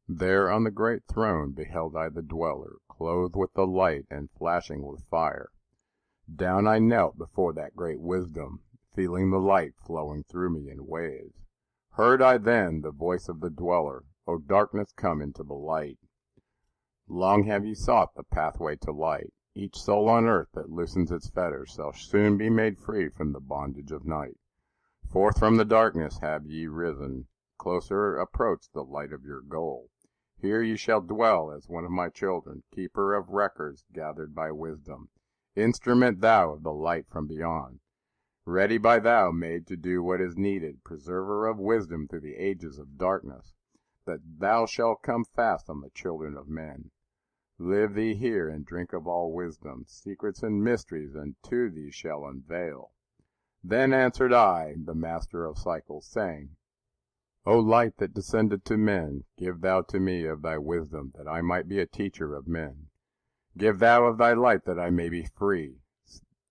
There on the great throne beheld I the Dweller, clothed with the light and flashing with fire. Down I knelt before that great wisdom, feeling the light flowing through me in waves. Heard I then the voice of the Dweller, O darkness, come into the light. Long have ye sought the pathway to light. Each soul on earth that loosens its fetters shall soon be made free from the bondage of night. Forth from the darkness have ye risen, closer approached the light of your goal. Here ye shall dwell as one of my children, keeper of records gathered by wisdom, instrument thou of the light from beyond. Ready by thou made to do what is needed, preserver of wisdom through the ages of darkness, that thou shalt come fast on the children of men. Live thee here and drink of all wisdom, secrets and mysteries unto thee shall unveil. Then answered I, the master of cycles, saying, O light that descended to men, give thou to me of thy wisdom, that I might be a teacher of men. Give thou of thy light, that I may be free.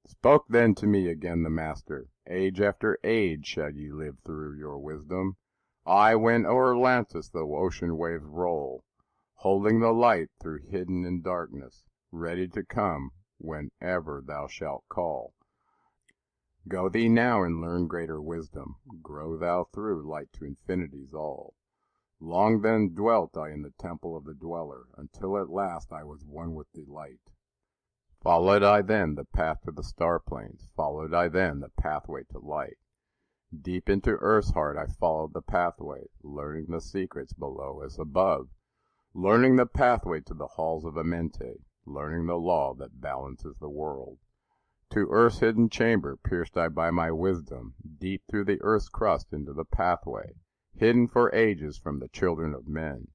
Spoke then to me again the master, Age after age shall ye live through your wisdom. I went o'er Atlantis the ocean waves roll, holding the light through hidden in darkness, ready to come whenever thou shalt call. Go thee now and learn greater wisdom. Grow thou through light to infinity's all. Long then dwelt I in the temple of the Dweller, until at last I was one with the light. Followed I then the path to the star plains, followed I then the pathway to light. Deep into earth's heart I followed the pathway, learning the secrets below as above, learning the pathway to the halls of Amente, learning the law that balances the world. To earth's hidden chamber pierced I by my wisdom, deep through the earth's crust into the pathway, hidden for ages from the children of men.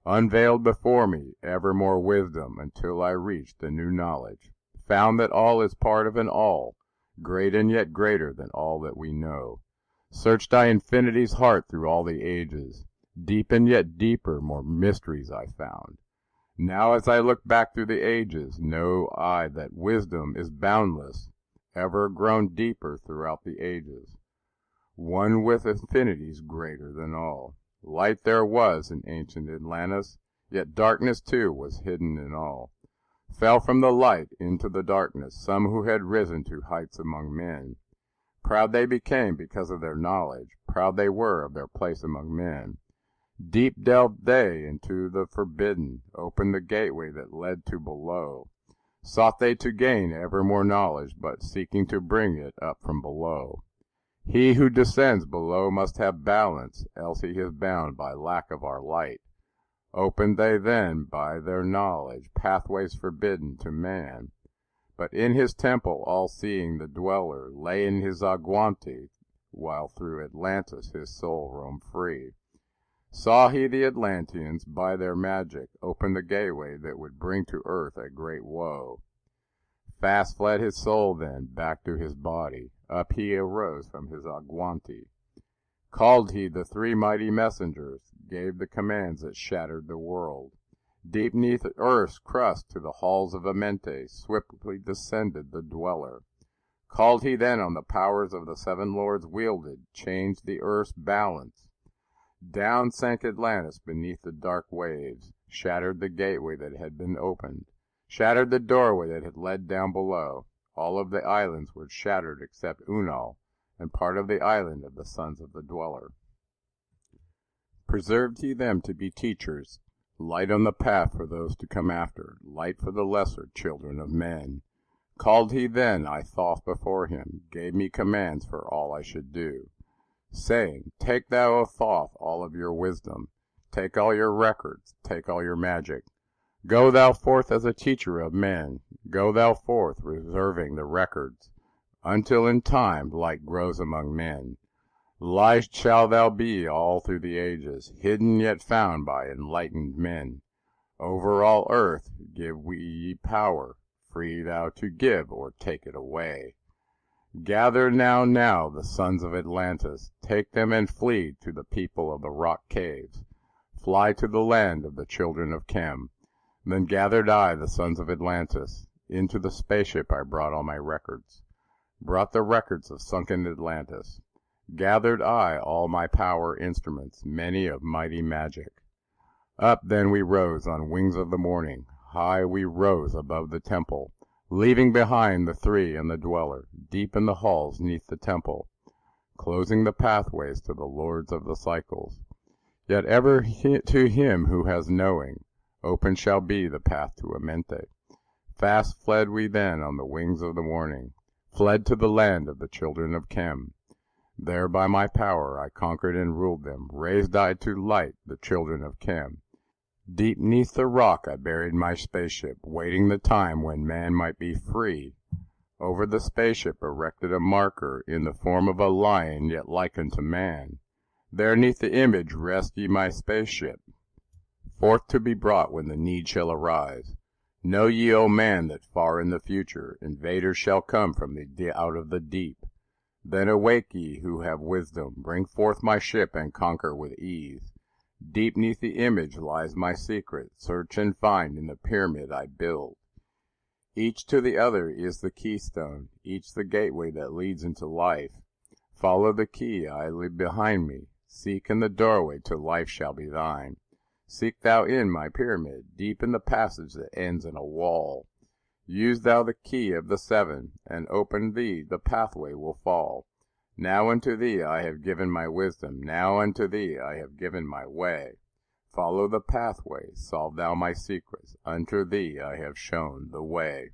Unveiled before me ever more wisdom, until I reached the new knowledge, found that all is part of an all, great and yet greater than all that we know. Searched I infinity's heart through all the ages, deep and yet deeper more mysteries I found. Now as I look back through the ages, know I that wisdom is boundless, ever grown deeper throughout the ages. One with infinities greater than all. Light there was in ancient Atlantis, yet darkness too was hidden in all. Fell from the light into the darkness some who had risen to heights among men. Proud they became because of their knowledge, proud they were of their place among men. Deep delved they into the forbidden, opened the gateway that led to below. Sought they to gain ever more knowledge, but seeking to bring it up from below. He who descends below must have balance, else he is bound by lack of our light. Opened they then by their knowledge pathways forbidden to man. But in his temple all-seeing the Dweller lay in his aguante, while through Atlantis his soul roamed free. Saw he the Atlanteans, by their magic, open the gateway that would bring to earth a great woe. Fast fled his soul then, back to his body, up he arose from his aguante. Called he the three mighty messengers, gave the commands that shattered the world. Deep neath earth's crust to the halls of Amente, swiftly descended the Dweller. Called he then on the powers of the seven lords wielded, changed the earth's balance. Down sank Atlantis beneath the dark waves, shattered the gateway that had been opened, shattered the doorway that had led down below. All of the islands were shattered except Unal, and part of the island of the sons of the Dweller. Preserved he them to be teachers, light on the path for those to come after, light for the lesser children of men. Called he then, I Thoth before him, gave me commands for all I should do, saying, Take thou, O Thoth, all of your wisdom, take all your records, take all your magic. Go thou forth as a teacher of men, go thou forth reserving the records, until in time light grows among men. Light shall thou be all through the ages, hidden yet found by enlightened men. Over all earth give we ye power, free thou to give or take it away. Gather now the sons of Atlantis, take them and flee to the people of the rock caves. Fly to the land of the children of Chem. Then gathered I the sons of Atlantis. Into the spaceship I brought all my records. Brought the records of sunken Atlantis. Gathered I all my power instruments, many of mighty magic. Up then we rose on wings of the morning. High we rose above the temple, leaving behind the three and the Dweller, deep in the halls neath the temple, closing the pathways to the lords of the cycles. Yet ever to him who has knowing, open shall be the path to Amente. Fast fled we then on the wings of the morning, fled to the land of the children of Chem. There by my power I conquered and ruled them, raised I to light the children of Chem. Deep neath the rock I buried my spaceship, waiting the time when man might be free. Over the spaceship erected a marker in the form of a lion, yet like unto man. There neath the image rest ye my spaceship, forth to be brought when the need shall arise. Know ye, O man, that far in the future invaders shall come from out of the deep. Then awake ye who have wisdom, bring forth my ship and conquer with ease. Deep neath the image lies my secret, search and find in the pyramid I build. Each to the other is the keystone, each the gateway that leads into life. Follow the key I leave behind me, seek in the doorway till life shall be thine. Seek thou in my pyramid, deep in the passage that ends in a wall. Use thou the key of the 7, and open thee the pathway will fall. Now unto thee I have given my wisdom, now unto thee I have given my way. Follow the pathway, solve thou my secrets, unto thee I have shown the way.